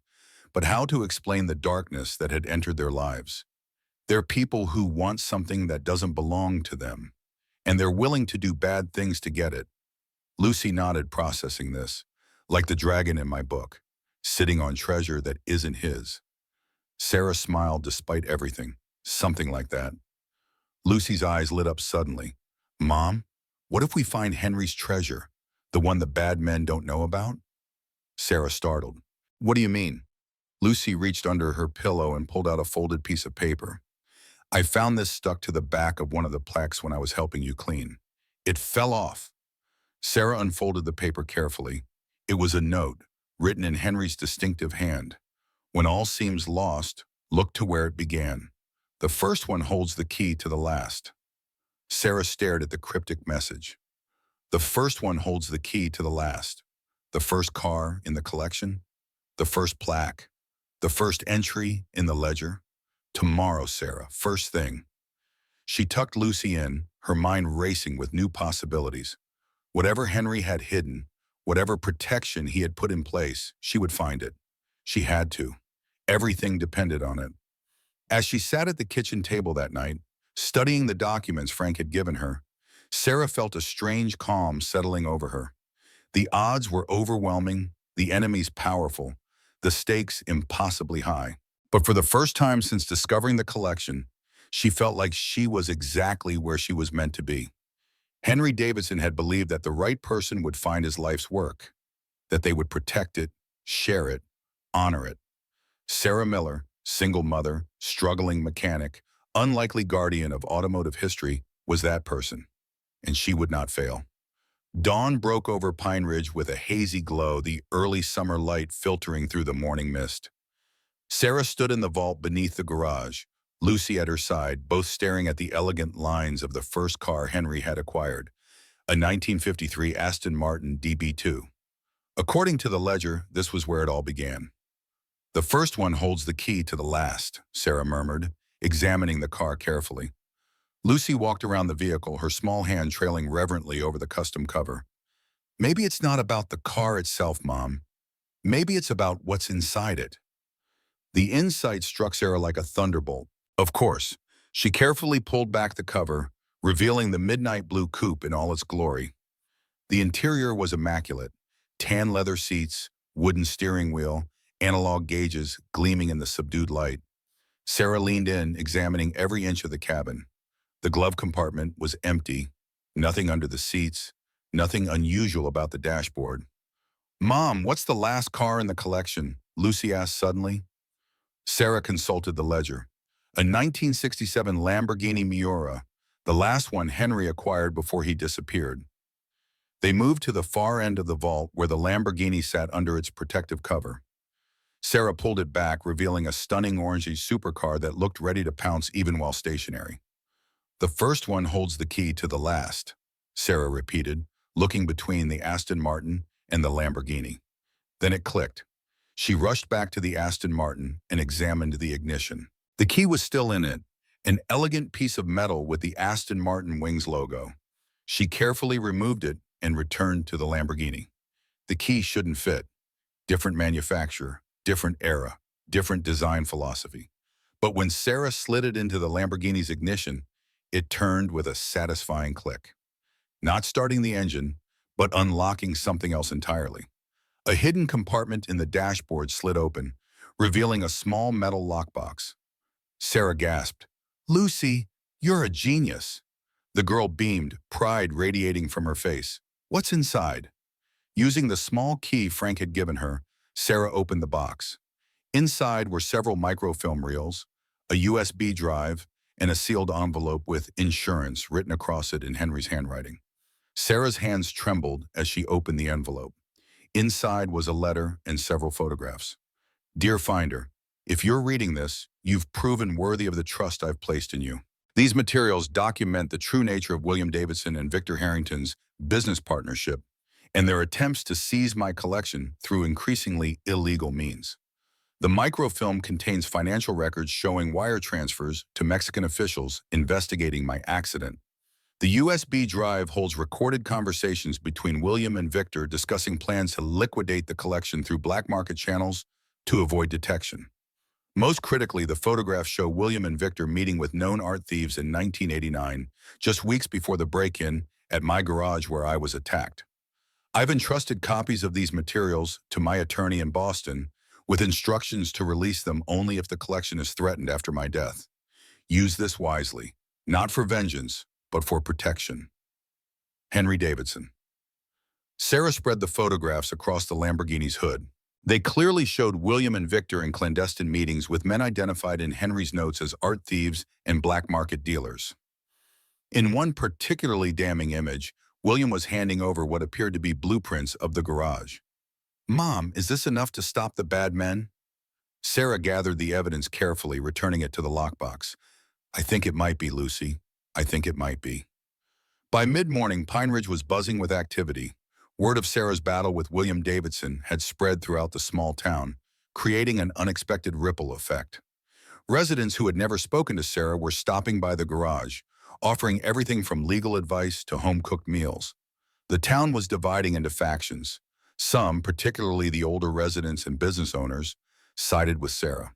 But how to explain the darkness that had entered their lives? They're people who want something that doesn't belong to them, and they're willing to do bad things to get it. Lucy nodded, processing this, like the dragon in my book, sitting on treasure that isn't his. Sarah smiled despite everything, something like that. Lucy's eyes lit up suddenly. "Mom, what if we find Henry's treasure, the one the bad men don't know about?" Sarah startled. "What do you mean?" Lucy reached under her pillow and pulled out a folded piece of paper. "I found this stuck to the back of one of the plaques when I was helping you clean. It fell off." Sarah unfolded the paper carefully. It was a note, written in Henry's distinctive hand. "When all seems lost, look to where it began. The first one holds the key to the last." Sarah stared at the cryptic message. The first one holds the key to the last. The first car in the collection, the first plaque, the first entry in the ledger. Tomorrow, Sarah, first thing. She tucked Lucy in, her mind racing with new possibilities. Whatever Henry had hidden, whatever protection he had put in place, she would find it. She had to. Everything depended on it. As she sat at the kitchen table that night, studying the documents Frank had given her, Sarah felt a strange calm settling over her. The odds were overwhelming, the enemies powerful, the stakes impossibly high. But for the first time since discovering the collection, she felt like she was exactly where she was meant to be. Henry Davidson had believed that the right person would find his life's work, that they would protect it, share it, honor it. Sarah Miller, single mother, struggling mechanic, unlikely guardian of automotive history, was that person, and she would not fail. Dawn broke over Pine Ridge with a hazy glow, the early summer light filtering through the morning mist. Sarah stood in the vault beneath the garage, Lucy at her side, both staring at the elegant lines of the first car Henry had acquired, a 1953 Aston Martin DB2. According to the ledger, this was where it all began. "The first one holds the key to the last," Sarah murmured, examining the car carefully. Lucy walked around the vehicle, her small hand trailing reverently over the custom cover. "Maybe it's not about the car itself, Mom. Maybe it's about what's inside it." The insight struck Sarah like a thunderbolt. Of course, she carefully pulled back the cover, revealing the midnight blue coupe in all its glory. The interior was immaculate. Tan leather seats, wooden steering wheel, analog gauges gleaming in the subdued light. Sarah leaned in, examining every inch of the cabin. The glove compartment was empty, nothing under the seats, nothing unusual about the dashboard. "Mom, what's the last car in the collection?" Lucy asked suddenly. Sarah consulted the ledger. A 1967 Lamborghini Miura, the last one Henry acquired before he disappeared. They moved to the far end of the vault where the Lamborghini sat under its protective cover. Sarah pulled it back, revealing a stunning orangey supercar that looked ready to pounce even while stationary. "The first one holds the key to the last," Sarah repeated, looking between the Aston Martin and the Lamborghini. Then it clicked. She rushed back to the Aston Martin and examined the ignition. The key was still in it, an elegant piece of metal with the Aston Martin Wings logo. She carefully removed it and returned to the Lamborghini. The key shouldn't fit. Different manufacturer, different era, different design philosophy. But when Sarah slid it into the Lamborghini's ignition, it turned with a satisfying click. Not starting the engine, but unlocking something else entirely. A hidden compartment in the dashboard slid open, revealing a small metal lockbox. Sarah gasped, "Lucy, you're a genius." The girl beamed, pride radiating from her face. "What's inside?" Using the small key Frank had given her, Sarah opened the box. Inside were several microfilm reels, a USB drive, and a sealed envelope with "insurance" written across it in Henry's handwriting. Sarah's hands trembled as she opened the envelope. Inside was a letter and several photographs. "Dear Finder, if you're reading this, you've proven worthy of the trust I've placed in you. These materials document the true nature of William Davidson and Victor Harrington's business partnership and their attempts to seize my collection through increasingly illegal means. The microfilm contains financial records showing wire transfers to Mexican officials investigating my accident. The USB drive holds recorded conversations between William and Victor discussing plans to liquidate the collection through black market channels to avoid detection. Most critically, the photographs show William and Victor meeting with known art thieves in 1989, just weeks before the break-in at my garage where I was attacked. I've entrusted copies of these materials to my attorney in Boston with instructions to release them only if the collection is threatened after my death. Use this wisely, not for vengeance, but for protection. Henry Davidson." Sarah spread the photographs across the Lamborghini's hood. They clearly showed William and Victor in clandestine meetings with men identified in Henry's notes as art thieves and black market dealers. In one particularly damning image, William was handing over what appeared to be blueprints of the garage. "Mom, is this enough to stop the bad men?" Sarah gathered the evidence carefully, returning it to the lockbox. "I think it might be, Lucy. I think it might be." By mid-morning, Pine Ridge was buzzing with activity. Word of Sarah's battle with William Davidson had spread throughout the small town, creating an unexpected ripple effect. Residents who had never spoken to Sarah were stopping by the garage, offering everything from legal advice to home-cooked meals. The town was dividing into factions. Some, particularly the older residents and business owners, sided with Sarah.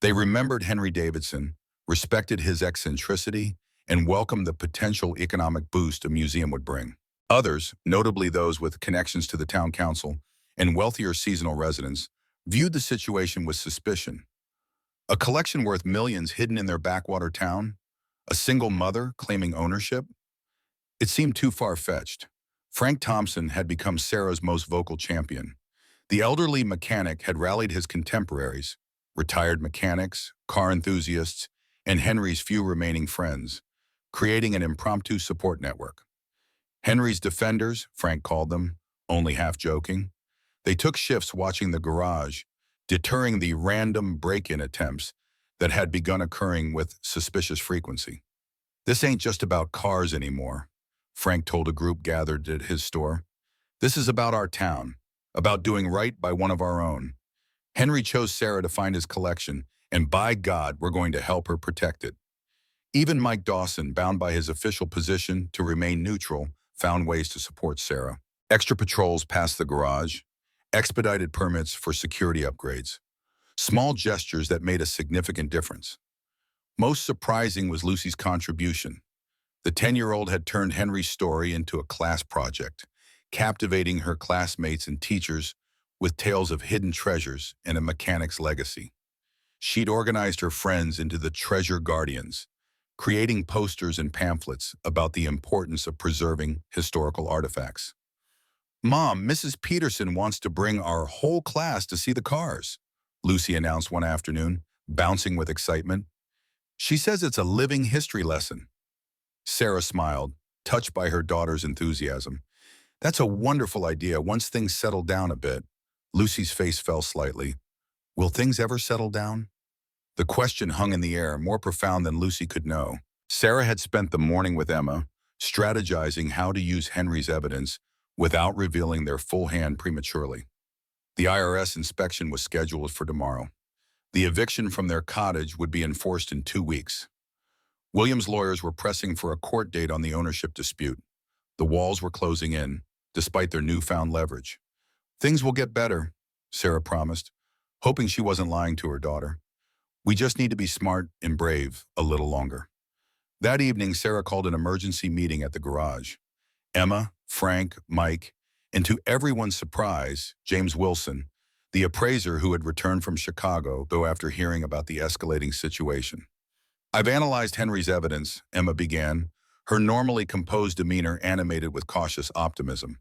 They remembered Henry Davidson, respected his eccentricity, and welcomed the potential economic boost a museum would bring. Others, notably those with connections to the town council and wealthier seasonal residents, viewed the situation with suspicion. A collection worth millions hidden in their backwater town? A single mother claiming ownership? It seemed too far-fetched. Frank Thompson had become Sarah's most vocal champion. The elderly mechanic had rallied his contemporaries, retired mechanics, car enthusiasts, and Henry's few remaining friends, creating an impromptu support network. Henry's defenders, Frank called them, only half joking. They took shifts watching the garage, deterring the random break-in attempts that had begun occurring with suspicious frequency. "This ain't just about cars anymore," Frank told a group gathered at his store. "This is about our town, about doing right by one of our own. Henry chose Sarah to find his collection, and by God, we're going to help her protect it." Even Mike Dawson, bound by his official position to remain neutral, found ways to support Sarah. Extra patrols past the garage, expedited permits for security upgrades. Small gestures that made a significant difference. Most surprising was Lucy's contribution. The 10-year-old had turned Henry's story into a class project, captivating her classmates and teachers with tales of hidden treasures and a mechanic's legacy. She'd organized her friends into the Treasure Guardians, creating posters and pamphlets about the importance of preserving historical artifacts. "Mom, Mrs. Peterson wants to bring our whole class to see the cars," Lucy announced one afternoon, bouncing with excitement. "She says it's a living history lesson." Sarah smiled, touched by her daughter's enthusiasm. "That's a wonderful idea once things settle down a bit." Lucy's face fell slightly. Will things ever settle down? The question hung in the air, more profound than Lucy could know. Sarah had spent the morning with Emma, strategizing how to use Henry's evidence without revealing their full hand prematurely. The IRS inspection was scheduled for tomorrow. The eviction from their cottage would be enforced in 2 weeks. William's lawyers were pressing for a court date on the ownership dispute. The walls were closing in, despite their newfound leverage. "Things will get better," Sarah promised. hoping she wasn't lying to her daughter. We just need to be smart and brave a little longer. That evening, Sarah called an emergency meeting at the garage. Emma, Frank, Mike, and to everyone's surprise, James Wilson, the appraiser who had returned from Chicago, though after hearing about the escalating situation. I've analyzed Henry's evidence, Emma began, her normally composed demeanor animated with cautious optimism.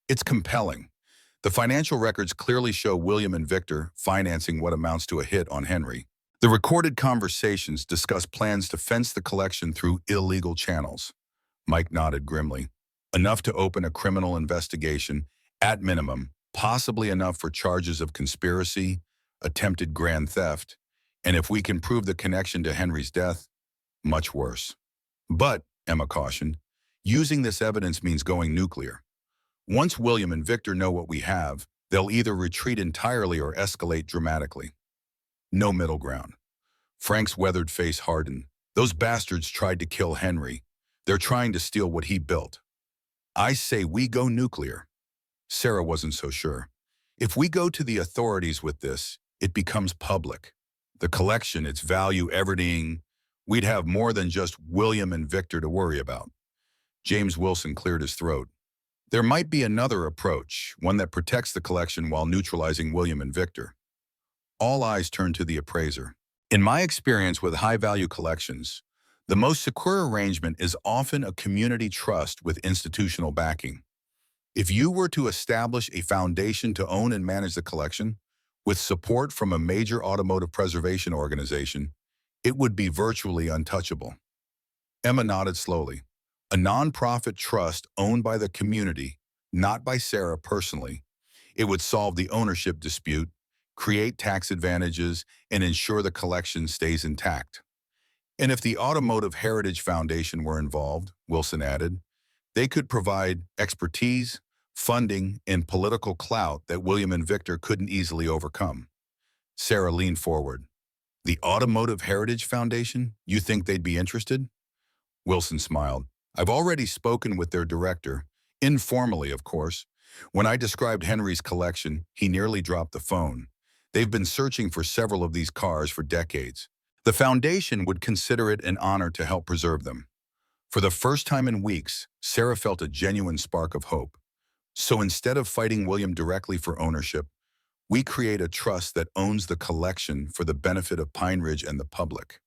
It's compelling. The financial records clearly show William and Victor financing what amounts to a hit on Henry. The recorded conversations discuss plans to fence the collection through illegal channels. Mike nodded grimly. Enough to open a criminal investigation, at minimum, possibly enough for charges of conspiracy, attempted grand theft, and if we can prove the connection to Henry's death, much worse. But, Emma cautioned, using this evidence means going nuclear. Once William and Victor know what we have, they'll either retreat entirely or escalate dramatically. No middle ground. Frank's weathered face hardened. Those bastards tried to kill Henry. They're trying to steal what he built. I say we go nuclear. Sarah wasn't so sure. If we go to the authorities with this, it becomes public. The collection, its value, everything, we'd have more than just William and Victor to worry about. James Wilson cleared his throat. There might be another approach, one that protects the collection while neutralizing William and Victor. All eyes turned to the appraiser. In my experience with high-value collections, the most secure arrangement is often a community trust with institutional backing. If you were to establish a foundation to own and manage the collection, with support from a major automotive preservation organization, it would be virtually untouchable. Emma nodded slowly. A nonprofit trust owned by the community, not by Sarah personally. It would solve the ownership dispute, create tax advantages, and ensure the collection stays intact. And if the Automotive Heritage Foundation were involved, Wilson added, they could provide expertise, funding, and political clout that William and Victor couldn't easily overcome. Sarah leaned forward. The Automotive Heritage Foundation? You think they'd be interested? Wilson smiled. I've already spoken with their director, informally, of course. When I described Henry's collection, he nearly dropped the phone. They've been searching for several of these cars for decades. The foundation would consider it an honor to help preserve them. For the first time in weeks, Sarah felt a genuine spark of hope. So instead of fighting William directly for ownership, we create a trust that owns the collection for the benefit of Pine Ridge and the public.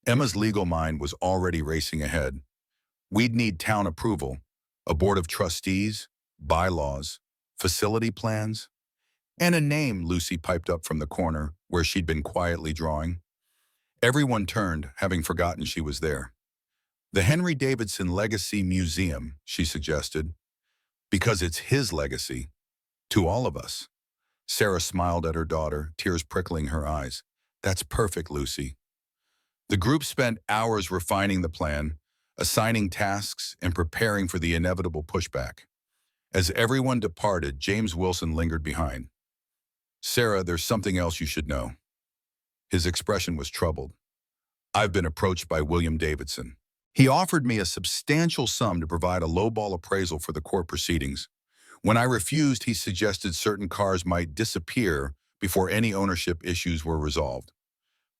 Emma's legal mind was already racing ahead. We'd need town approval, a board of trustees, bylaws, facility plans, and a name, Lucy piped up from the corner where she'd been quietly drawing. Everyone turned, having forgotten she was there. The Henry Davidson Legacy Museum, she suggested, because it's his legacy, to all of us. Sarah smiled at her daughter, tears prickling her eyes. That's perfect, Lucy. The group spent hours refining the plan, assigning tasks, and preparing for the inevitable pushback. As everyone departed, James Wilson lingered behind. Sarah, there's something else you should know. His expression was troubled. I've been approached by William Davidson. He offered me a substantial sum to provide a lowball appraisal for the court proceedings. When I refused, he suggested certain cars might disappear before any ownership issues were resolved.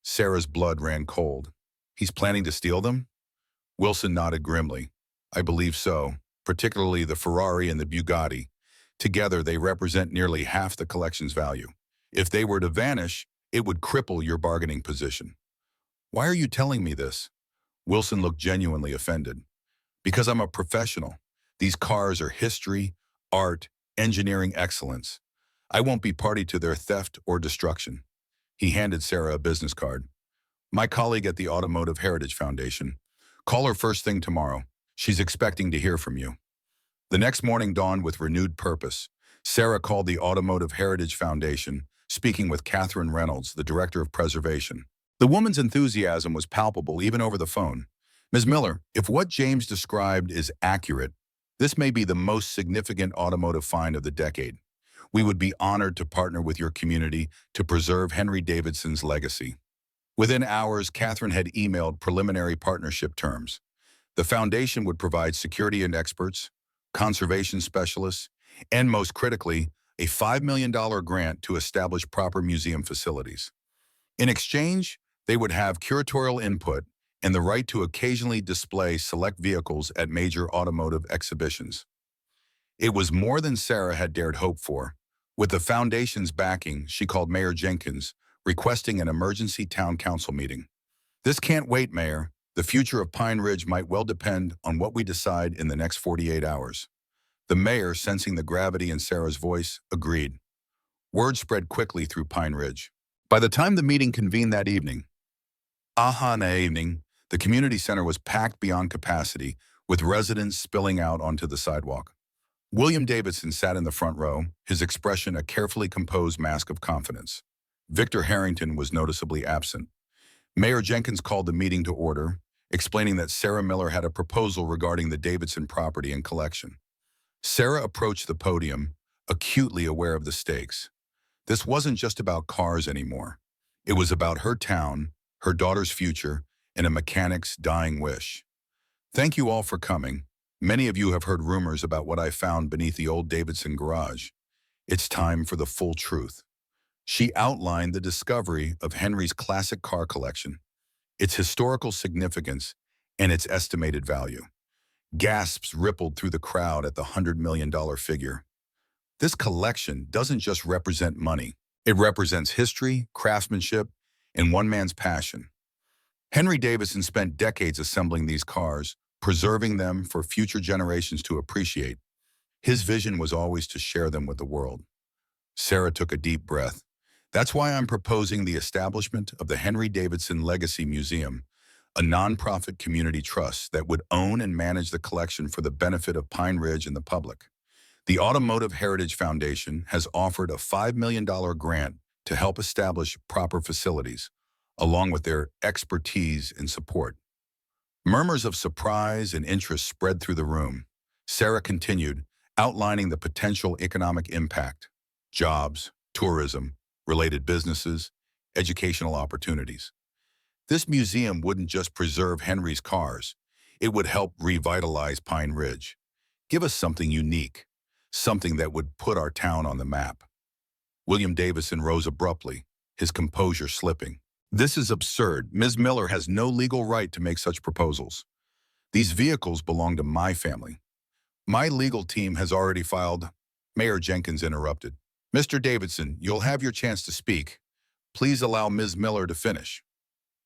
Sarah's blood ran cold. He's planning to steal them? Wilson nodded grimly. I believe so, particularly the Ferrari and the Bugatti. Together, they represent nearly half the collection's value. If they were to vanish, it would cripple your bargaining position. Why are you telling me this? Wilson looked genuinely offended. Because I'm a professional. These cars are history, art, engineering excellence. I won't be party to their theft or destruction. He handed Sarah a business card. My colleague at the Automotive Heritage Foundation. Call her first thing tomorrow. She's expecting to hear from you. The next morning dawned with renewed purpose. Sarah called the Automotive Heritage Foundation, speaking with Catherine Reynolds, the Director of Preservation. The woman's enthusiasm was palpable even over the phone. Ms. Miller, if what James described is accurate, this may be the most significant automotive find of the decade. We would be honored to partner with your community to preserve Henry Davidson's legacy. Within hours, Catherine had emailed preliminary partnership terms. The foundation would provide security and experts, conservation specialists, and most critically, a $5 million grant to establish proper museum facilities. In exchange, they would have curatorial input and the right to occasionally display select vehicles at major automotive exhibitions. It was more than Sarah had dared hope for. With the foundation's backing, she called Mayor Jenkins, requesting an emergency town council meeting. "This can't wait, Mayor. The future of Pine Ridge might well depend on what we decide in the next 48 hours. The mayor, sensing the gravity in Sarah's voice, agreed. Word spread quickly through Pine Ridge. By the time the meeting convened that evening, the community center was packed beyond capacity, with residents spilling out onto the sidewalk. William Davidson sat in the front row, his expression a carefully composed mask of confidence. Victor Harrington was noticeably absent. Mayor Jenkins called the meeting to order, explaining that Sarah Miller had a proposal regarding the Davidson property and collection. Sarah approached the podium, acutely aware of the stakes. This wasn't just about cars anymore. It was about her town, her daughter's future, and a mechanic's dying wish. "Thank you all for coming. Many of you have heard rumors about what I found beneath the old Davidson garage. It's time for the full truth." She outlined the discovery of Henry's classic car collection, its historical significance, and its estimated value. Gasps rippled through the crowd at the $100 million figure. This collection doesn't just represent money. It represents history, craftsmanship, and one man's passion. Henry Davidson spent decades assembling these cars, preserving them for future generations to appreciate. His vision was always to share them with the world. Sarah took a deep breath. "That's why I'm proposing the establishment of the Henry Davidson Legacy Museum, a nonprofit community trust that would own and manage the collection for the benefit of Pine Ridge and the public. The Automotive Heritage Foundation has offered a $5 million grant to help establish proper facilities, along with their expertise and support." Murmurs of surprise and interest spread through the room. Sarah continued, outlining the potential economic impact: jobs, tourism, related businesses, educational opportunities. This museum wouldn't just preserve Henry's cars. It would help revitalize Pine Ridge. Give us something unique, something that would put our town on the map. William Davidson rose abruptly, his composure slipping. "This is absurd. Ms. Miller has no legal right to make such proposals. These vehicles belong to my family. My legal team has already filed." Mayor Jenkins interrupted. "Mr. Davidson, you'll have your chance to speak. Please allow Ms. Miller to finish."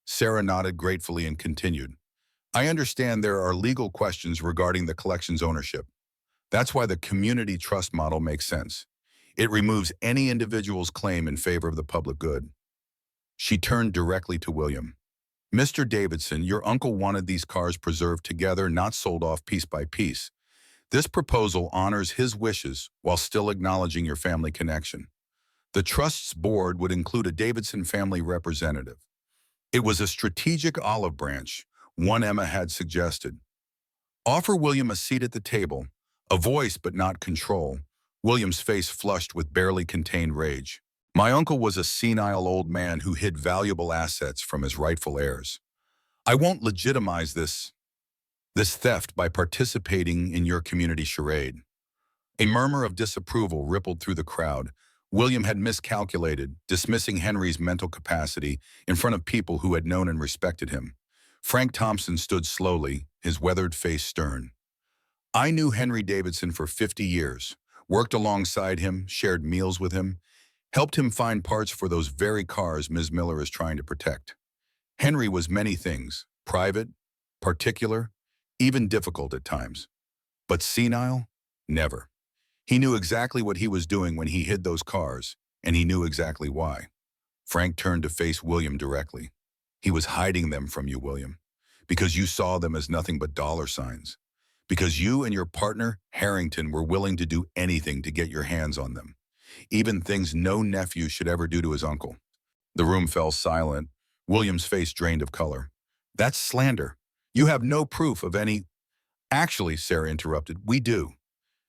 Sarah nodded gratefully and continued. "I understand there are legal questions regarding the collection's ownership. That's why the community trust model makes sense. It removes any individual's claim in favor of the public good." She turned directly to William. "Mr. Davidson, your uncle wanted these cars preserved together, not sold off piece by piece. This proposal honors his wishes while still acknowledging your family connection. The trust's board would include a Davidson family representative." It was a strategic olive branch, one Emma had suggested. "Offer William a seat at the table, a voice but not control." William's face flushed with barely contained rage. "My uncle was a senile old man who hid valuable assets from his rightful heirs. I won't legitimize this theft by participating in your community charade." A murmur of disapproval rippled through the crowd. William had miscalculated, dismissing Henry's mental capacity in front of people who had known and respected him. Frank Thompson stood slowly, his weathered face stern. "I knew Henry Davidson for 50 years, worked alongside him, shared meals with him, helped him find parts for those very cars Ms. Miller is trying to protect. Henry was many things: private, particular, even difficult at times. But senile? Never. He knew exactly what he was doing when he hid those cars, and he knew exactly why." Frank turned to face William directly. "He was hiding them from you, William, because you saw them as nothing but dollar signs. Because you and your partner, Harrington, were willing to do anything to get your hands on them. Even things no nephew should ever do to his uncle." The room fell silent. William's face drained of color. "That's slander. You have no proof of any—" "Actually," Sarah interrupted, "we do."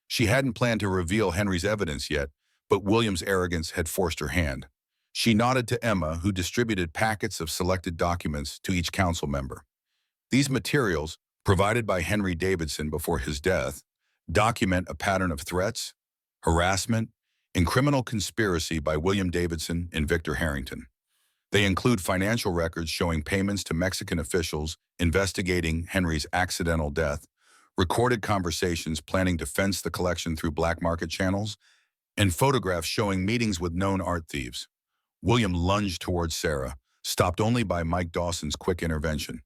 She hadn't planned to reveal Henry's evidence yet, but William's arrogance had forced her hand. She nodded to Emma, who distributed packets of selected documents to each council member. "These materials, provided by Henry Davidson before his death, document a pattern of threats, harassment, in Criminal Conspiracy by William Davidson and Victor Harrington. They include financial records showing payments to Mexican officials investigating Henry's accidental death, recorded conversations planning to fence the collection through black market channels, and photographs showing meetings with known art thieves. William lunged towards Sarah, stopped only by Mike Dawson's quick intervention.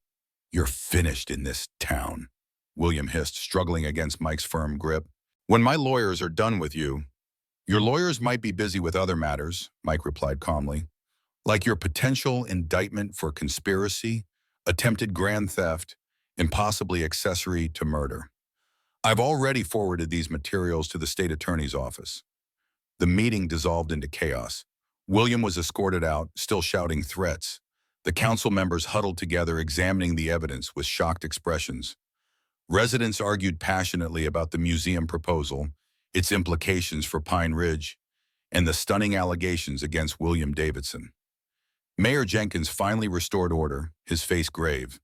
"You're finished in this town," William hissed, struggling against Mike's firm grip. "When my lawyers are done with you—" "Your lawyers might be busy with other matters," Mike replied calmly, "like your potential indictment for conspiracy, attempted grand theft, and possibly accessory to murder. I've already forwarded these materials to the state attorney's office." The meeting dissolved into chaos. William was escorted out, still shouting threats. The council members huddled together, examining the evidence with shocked expressions. Residents argued passionately about the museum proposal, its implications for Pine Ridge, and the stunning allegations against William Davidson. Mayor Jenkins finally restored order, his face grave.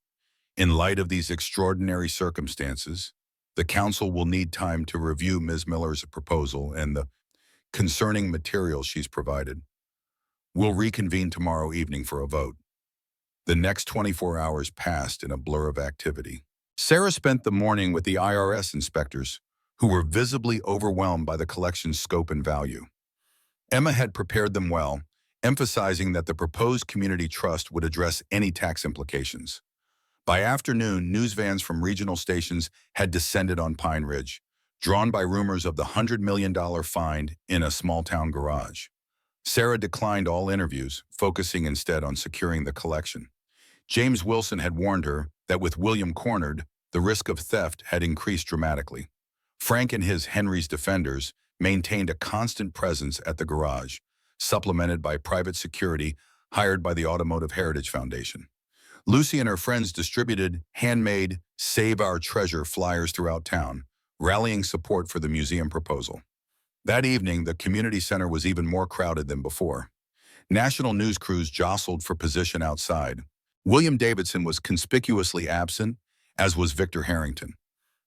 "In light of these extraordinary circumstances, the council will need time to review Ms. Miller's proposal and the concerning materials she's provided. We'll reconvene tomorrow evening for a vote." The next 24 hours passed in a blur of activity. Sarah spent the morning with the IRS inspectors, who were visibly overwhelmed by the collection's scope and value. Emma had prepared them well, emphasizing that the proposed community trust would address any tax implications. By afternoon, news vans from regional stations had descended on Pine Ridge, drawn by rumors of the $100 million find in a small-town garage. Sarah declined all interviews, focusing instead on securing the collection. James Wilson had warned her that with William cornered, the risk of theft had increased dramatically. Frank and his Henry's defenders maintained a constant presence at the garage, supplemented by private security hired by the Automotive Heritage Foundation. Lucy and her friends distributed handmade "Save Our Treasure" flyers throughout town, rallying support for the museum proposal. That evening, the community center was even more crowded than before. National news crews jostled for position outside. William Davidson was conspicuously absent, as was Victor Harrington.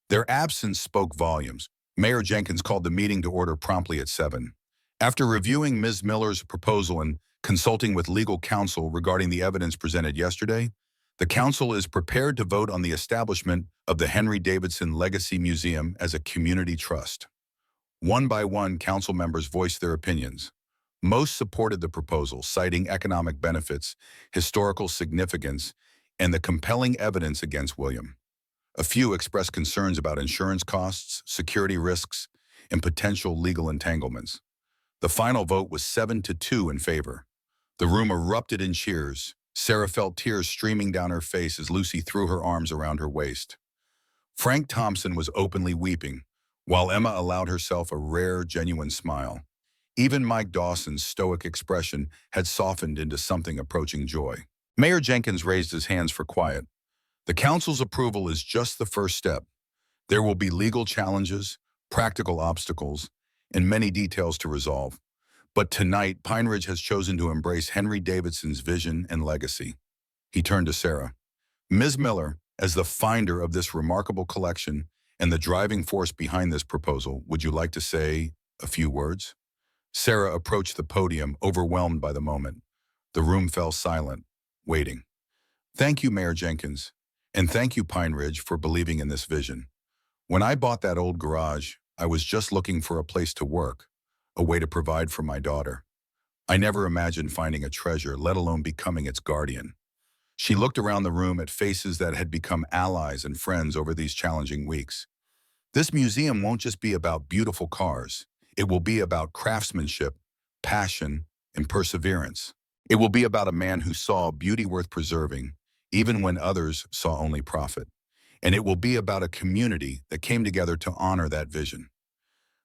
Their absence spoke volumes. Mayor Jenkins called the meeting to order promptly at 7. After reviewing Ms. Miller's proposal and consulting with legal counsel regarding the evidence presented yesterday, the council is prepared to vote on the establishment of the Henry Davidson Legacy Museum as a community trust. One by one, council members voiced their opinions. Most supported the proposal, citing economic benefits, historical significance, and the compelling evidence against William. A few expressed concerns about insurance costs, security risks, and potential legal entanglements. The final vote was 7-2 in favor. The room erupted in cheers. Sarah felt tears streaming down her face as Lucy threw her arms around her waist. Frank Thompson was openly weeping, while Emma allowed herself a rare, genuine smile. Even Mike Dawson's stoic expression had softened into something approaching joy. Mayor Jenkins raised his hands for quiet. The council's approval is just the first step. There will be legal challenges, practical obstacles, and many details to resolve. But tonight, Pine Ridge has chosen to embrace Henry Davidson's vision and legacy. He turned to Sarah. "Ms. Miller, as the finder of this remarkable collection and the driving force behind this proposal, would you like to say a few words?" Sarah approached the podium, overwhelmed by the moment. The room fell silent, waiting. "Thank you, Mayor Jenkins, and thank you, Pine Ridge, for believing in this vision. When I bought that old garage, I was just looking for a place to work, a way to provide for my daughter. I never imagined finding a treasure, let alone becoming its guardian." She looked around the room at faces that had become allies and friends over these challenging weeks. "This museum won't just be about beautiful cars. It will be about craftsmanship, passion, and perseverance. It will be about a man who saw beauty worth preserving, even when others saw only profit. And it will be about a community that came together to honor that vision."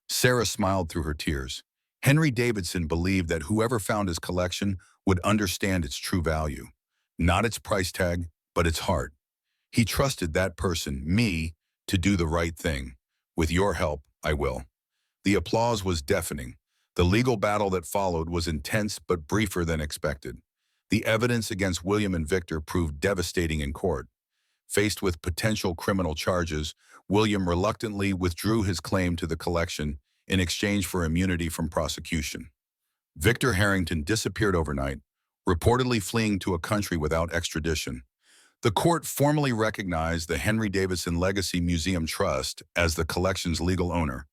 Sarah smiled through her tears. Henry Davidson believed that whoever found his collection would understand its true value. Not its price tag, but its heart. He trusted that person, me, to do the right thing. "With your help, I will." The applause was deafening. The legal battle that followed was intense but briefer than expected. The evidence against William and Victor proved devastating in court. Faced with potential criminal charges, William reluctantly withdrew his claim to the collection in exchange for immunity from prosecution. Victor Harrington disappeared overnight, reportedly fleeing to a country without extradition. The court formally recognized the Henry Davidson Legacy Museum Trust as the collection's legal owner,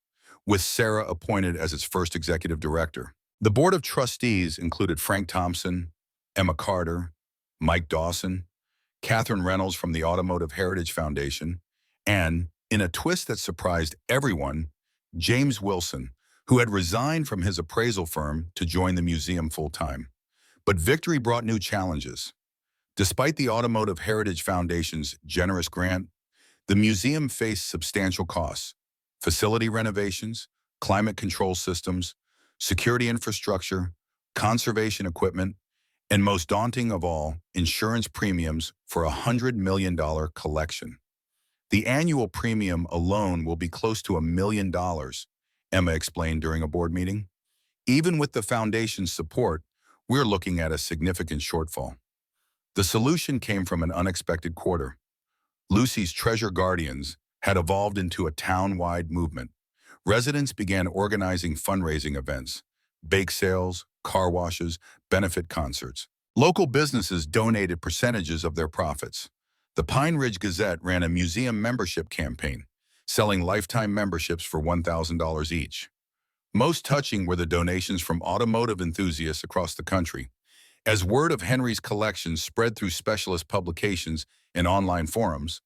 with Sarah appointed as its first executive director. The board of trustees included Frank Thompson, Emma Carter, Mike Dawson, Catherine Reynolds from the Automotive Heritage Foundation, and, in a twist that surprised everyone, James Wilson, who had resigned from his appraisal firm to join the museum full-time. But victory brought new challenges. Despite the Automotive Heritage Foundation's generous grant, the museum faced substantial costs: facility renovations, climate control systems, security infrastructure, conservation equipment, and most daunting of all, insurance premiums for a $100 million collection. The annual premium alone will be close to $1 million, Emma explained during a board meeting. Even with the foundation's support, we're looking at a significant shortfall. The solution came from an unexpected quarter. Lucy's Treasure Guardians had evolved into a town-wide movement. Residents began organizing fundraising events, bake sales, car washes, benefit concerts. Local businesses donated percentages of their profits. The Pine Ridge Gazette ran a museum membership campaign, selling lifetime memberships for $1,000 each. Most touching were the donations from automotive enthusiasts across the country. As word of Henry's collection spread through specialist publications and online forums,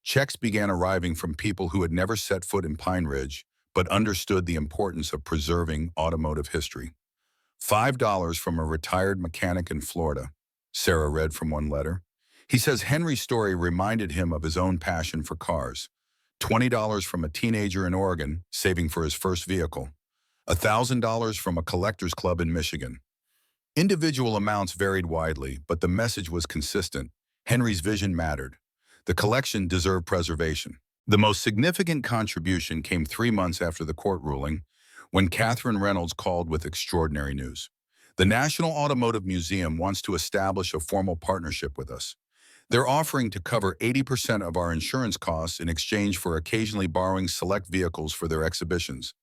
checks began arriving from people who had never set foot in Pine Ridge but understood the importance of preserving automotive history. $5 from a retired mechanic in Florida, Sarah read from one letter. He says Henry's story reminded him of his own passion for cars. $20 from a teenager in Oregon saving for his first vehicle. $1,000 from a collector's club in Michigan. Individual amounts varied widely, but the message was consistent. Henry's vision mattered. The collection deserved preservation. The most significant contribution came 3 months after the court ruling, when Catherine Reynolds called with extraordinary news. The National Automotive Museum wants to establish a formal partnership with us. They're offering to cover 80% of our insurance costs in exchange for occasionally borrowing select vehicles for their exhibitions.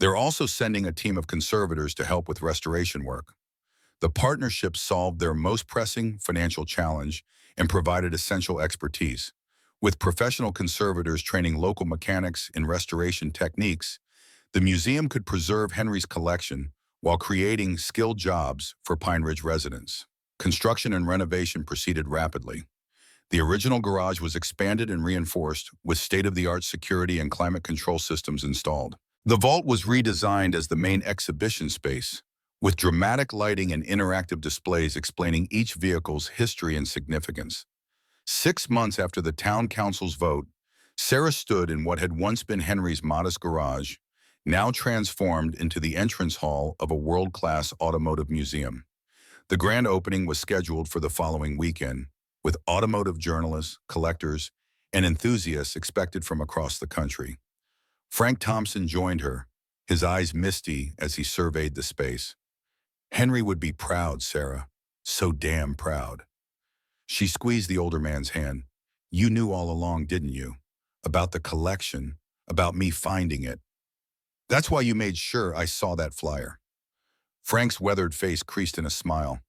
They're also sending a team of conservators to help with restoration work. The partnership solved their most pressing financial challenge and provided essential expertise. With professional conservators training local mechanics in restoration techniques, the museum could preserve Henry's collection while creating skilled jobs for Pine Ridge residents. Construction and renovation proceeded rapidly. The original garage was expanded and reinforced with state-of-the-art security and climate control systems installed. The vault was redesigned as the main exhibition space, with dramatic lighting and interactive displays explaining each vehicle's history and significance. 6 months after the town council's vote, Sarah stood in what had once been Henry's modest garage, now transformed into the entrance hall of a world-class automotive museum. The grand opening was scheduled for the following weekend, with automotive journalists, collectors, and enthusiasts expected from across the country. Frank Thompson joined her, his eyes misty as he surveyed the space. Henry would be proud, Sarah. So damn proud. She squeezed the older man's hand. You knew all along, didn't you? About the collection, about me finding it. That's why you made sure I saw that flyer. Frank's weathered face creased in a smile.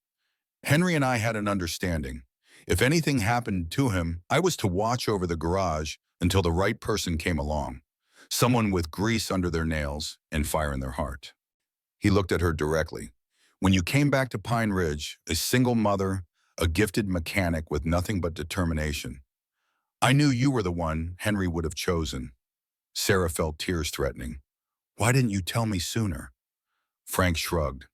Henry and I had an understanding. If anything happened to him, I was to watch over the garage until the right person came along. Someone with grease under their nails and fire in their heart. He looked at her directly. When you came back to Pine Ridge, a single mother, a gifted mechanic with nothing but determination, I knew you were the one Henry would have chosen. Sarah felt tears threatening. Why didn't you tell me sooner? Frank shrugged.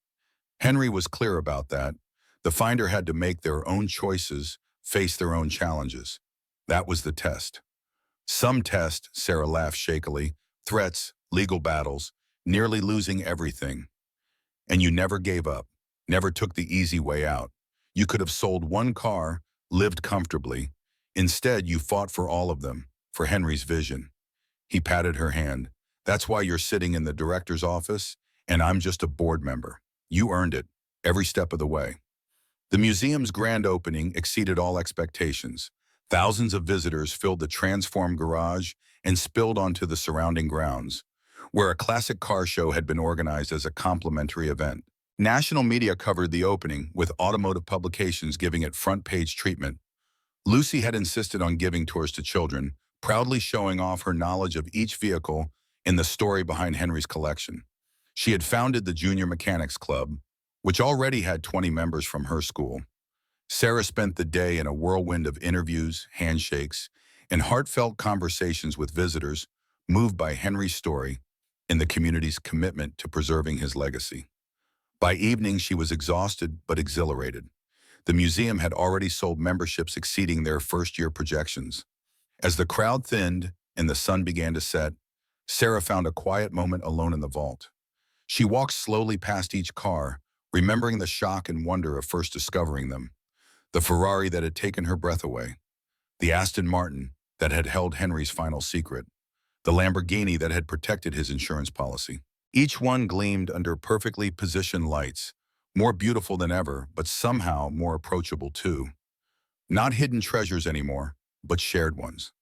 Henry was clear about that. The finder had to make their own choices, face their own challenges. That was the test. Some test, Sarah laughed shakily, threats, legal battles, nearly losing everything. And you never gave up, never took the easy way out. You could have sold one car, lived comfortably. Instead, you fought for all of them, for Henry's vision. He patted her hand. That's why you're sitting in the director's office, and I'm just a board member. You earned it, every step of the way. The museum's grand opening exceeded all expectations. Thousands of visitors filled the transformed garage and spilled onto the surrounding grounds. where a classic car show had been organized as a complimentary event. National media covered the opening, with automotive publications giving it front-page treatment. Lucy had insisted on giving tours to children, proudly showing off her knowledge of each vehicle and the story behind Henry's collection. She had founded the Junior Mechanics Club, which already had 20 members from her school. Sarah spent the day in a whirlwind of interviews, handshakes, and heartfelt conversations with visitors, moved by Henry's story and the community's commitment to preserving his legacy. By evening, she was exhausted but exhilarated. The museum had already sold memberships exceeding their first-year projections. As the crowd thinned and the sun began to set, Sarah found a quiet moment alone in the vault. She walked slowly past each car, remembering the shock and wonder of first discovering them. The Ferrari that had taken her breath away, the Aston Martin that had held Henry's final secret, the Lamborghini that had protected his insurance policy. Each one gleamed under perfectly positioned lights, more beautiful than ever, but somehow more approachable too. Not hidden treasures anymore, but shared ones.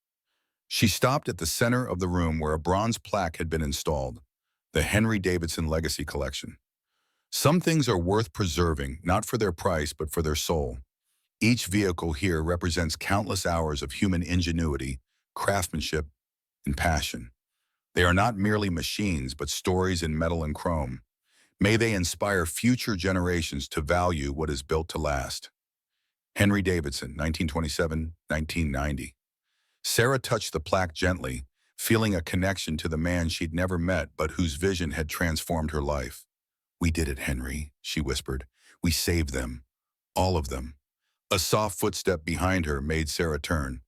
She stopped at the center of the room where a bronze plaque had been installed, the Henry Davidson Legacy Collection. Some things are worth preserving, not for their price, but for their soul. Each vehicle here represents countless hours of human ingenuity, craftsmanship, and passion. They are not merely machines, but stories in metal and chrome. May they inspire future generations to value what is built to last. Henry Davidson, 1927-1990. Sarah touched the plaque gently, feeling a connection to the man she'd never met but whose vision had transformed her life. "We did it, Henry," she whispered. "We saved them. All of them." A soft footstep behind her made Sarah turn.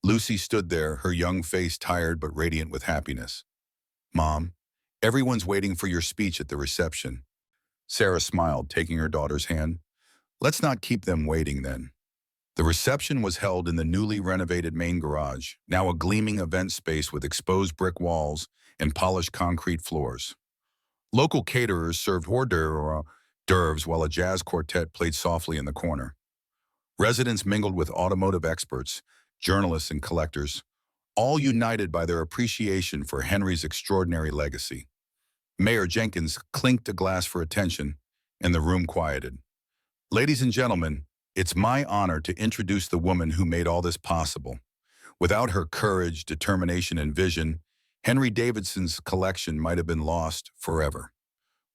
Lucy stood there, her young face tired but radiant with happiness. "Mom, everyone's waiting for your speech at the reception." Sarah smiled, taking her daughter's hand. "Let's not keep them waiting then." The reception was held in the newly renovated main garage, now a gleaming event space with exposed brick walls and polished concrete floors. Local caterers served hors d'oeuvres while a jazz quartet played softly in the corner. Residents mingled with automotive experts, journalists, and collectors, all united by their appreciation for Henry's extraordinary legacy. Mayor Jenkins clinked a glass for attention, and the room quieted. "Ladies and gentlemen, it's my honor to introduce the woman who made all this possible. Without her courage, determination, and vision, Henry Davidson's collection might have been lost forever.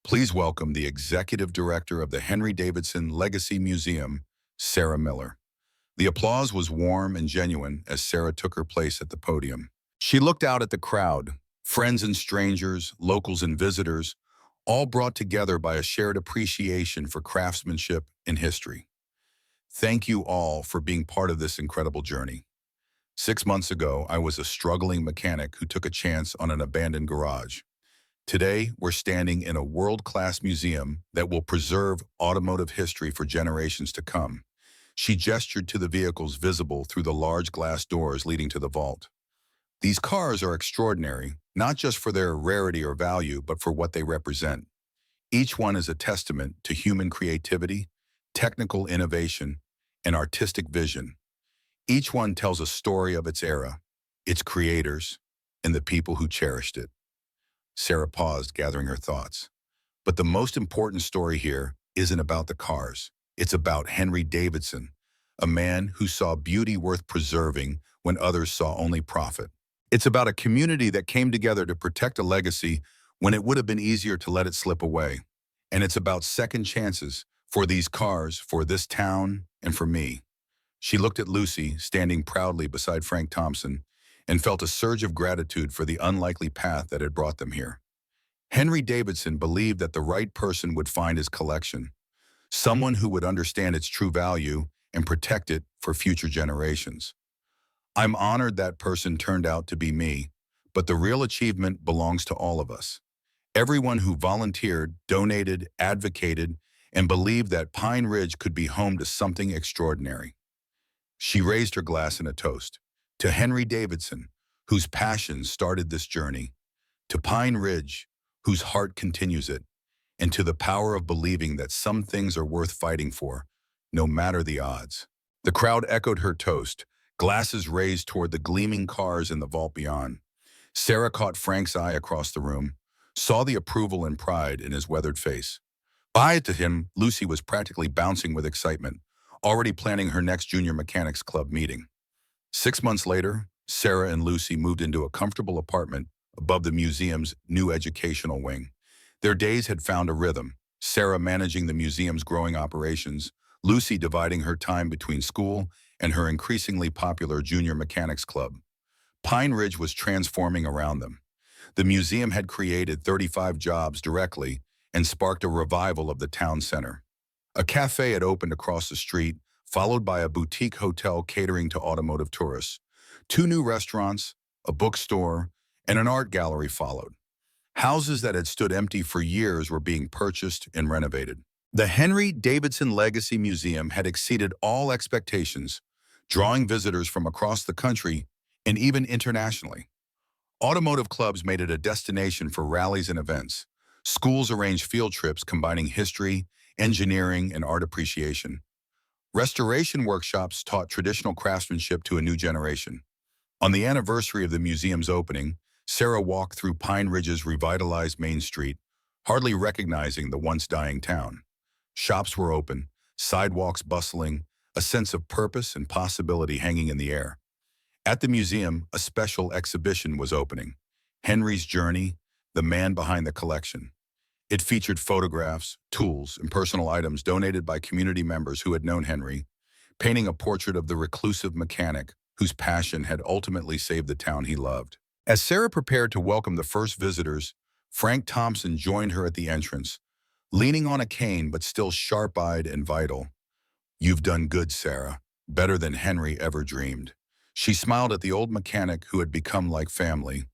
Please welcome the executive director of the Henry Davidson Legacy Museum, Sarah Miller." The applause was warm and genuine as Sarah took her place at the podium. She looked out at the crowd, friends and strangers, locals and visitors, all brought together by a shared appreciation for craftsmanship and history. "Thank you all for being part of this incredible journey. 6 months ago, I was a struggling mechanic who took a chance on an abandoned garage. Today, we're standing in a world-class museum that will preserve automotive history for generations to come." She gestured to the vehicles visible through the large glass doors leading to the vault. "These cars are extraordinary, not just for their rarity or value, but for what they represent. Each one is a testament to human creativity, technical innovation, and artistic vision. Each one tells a story of its era, its creators, and the people who cherished it." Sarah paused, gathering her thoughts. "But the most important story here isn't about the cars. It's about Henry Davidson, a man who saw beauty worth preserving when others saw only profit. It's about a community that came together to protect a legacy when it would have been easier to let it slip away. And it's about second chances for these cars, for this town, and for me." She looked at Lucy, standing proudly beside Frank Thompson, and felt a surge of gratitude for the unlikely path that had brought them here. Henry Davidson believed that the right person would find his collection, someone who would understand its true value and protect it for future generations. "I'm honored that person turned out to be me, but the real achievement belongs to all of us. Everyone who volunteered, donated, advocated, and believed that Pine Ridge could be home to something extraordinary." She raised her glass in a toast. "To Henry Davidson, whose passion started this journey. To Pine Ridge, whose heart continues it. And to the power of believing that some things are worth fighting for, no matter the odds." The crowd echoed her toast, glasses raised toward the gleaming cars in the vault beyond. Sarah caught Frank's eye across the room, saw the approval and pride in his weathered face. By it to him, Lucy was practically bouncing with excitement, already planning her next Junior Mechanics Club meeting. 6 months later, Sarah and Lucy moved into a comfortable apartment above the museum's new educational wing. Their days had found a rhythm, Sarah managing the museum's growing operations, Lucy dividing her time between school and her increasingly popular Junior Mechanics Club. Pine Ridge was transforming around them. The museum had created 35 jobs directly and sparked a revival of the town center. A cafe had opened across the street, followed by a boutique hotel catering to automotive tourists. 2 new restaurants, a bookstore, and an art gallery followed. Houses that had stood empty for years were being purchased and renovated. The Henry Davidson Legacy Museum had exceeded all expectations, drawing visitors from across the country and even internationally. Automotive clubs made it a destination for rallies and events. Schools arranged field trips combining history, engineering, and art appreciation. Restoration workshops taught traditional craftsmanship to a new generation. On the anniversary of the museum's opening, Sarah walked through Pine Ridge's revitalized Main Street, hardly recognizing the once dying town. Shops were open, sidewalks bustling, a sense of purpose and possibility hanging in the air. At the museum, a special exhibition was opening, Henry's Journey, the man behind the collection. It featured photographs, tools, and personal items donated by community members who had known Henry, painting a portrait of the reclusive mechanic whose passion had ultimately saved the town he loved. As Sarah prepared to welcome the first visitors, Frank Thompson joined her at the entrance, leaning on a cane but still sharp-eyed and vital. "You've done good, Sarah, better than Henry ever dreamed." She smiled at the old mechanic who had become like family.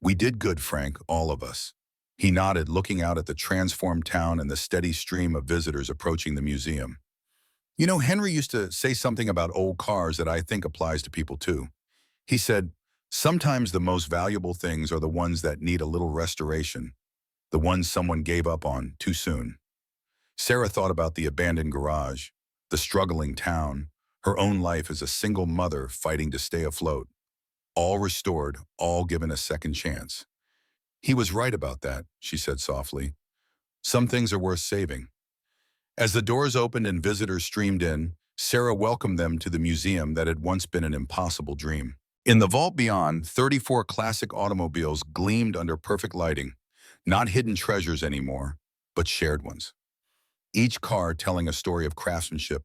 "We did good, Frank, all of us." He nodded, looking out at the transformed town and the steady stream of visitors approaching the museum. "You know, Henry used to say something about old cars that I think applies to people too. He said, sometimes the most valuable things are the ones that need a little restoration, the ones someone gave up on too soon." Sarah thought about the abandoned garage, the struggling town, her own life as a single mother fighting to stay afloat. All restored, all given a second chance. "He was right about that," she said softly. "Some things are worth saving." As the doors opened and visitors streamed in, Sarah welcomed them to the museum that had once been an impossible dream. In the vault beyond, 34 classic automobiles gleamed under perfect lighting, not hidden treasures anymore, but shared ones. Each car telling a story of craftsmanship,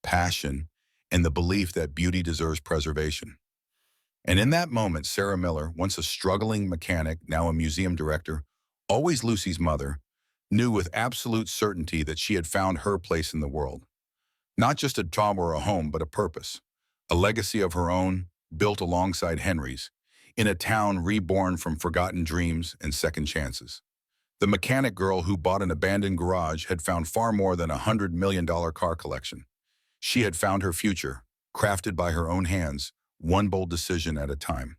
passion, and the belief that beauty deserves preservation. And in that moment, Sarah Miller, once a struggling mechanic, now a museum director, always Lucy's mother, knew with absolute certainty that she had found her place in the world. Not just a job or a home, but a purpose, a legacy of her own, built alongside Henry's, in a town reborn from forgotten dreams and second chances. The mechanic girl who bought an abandoned garage had found far more than a $100 million car collection. She had found her future, crafted by her own hands, one bold decision at a time.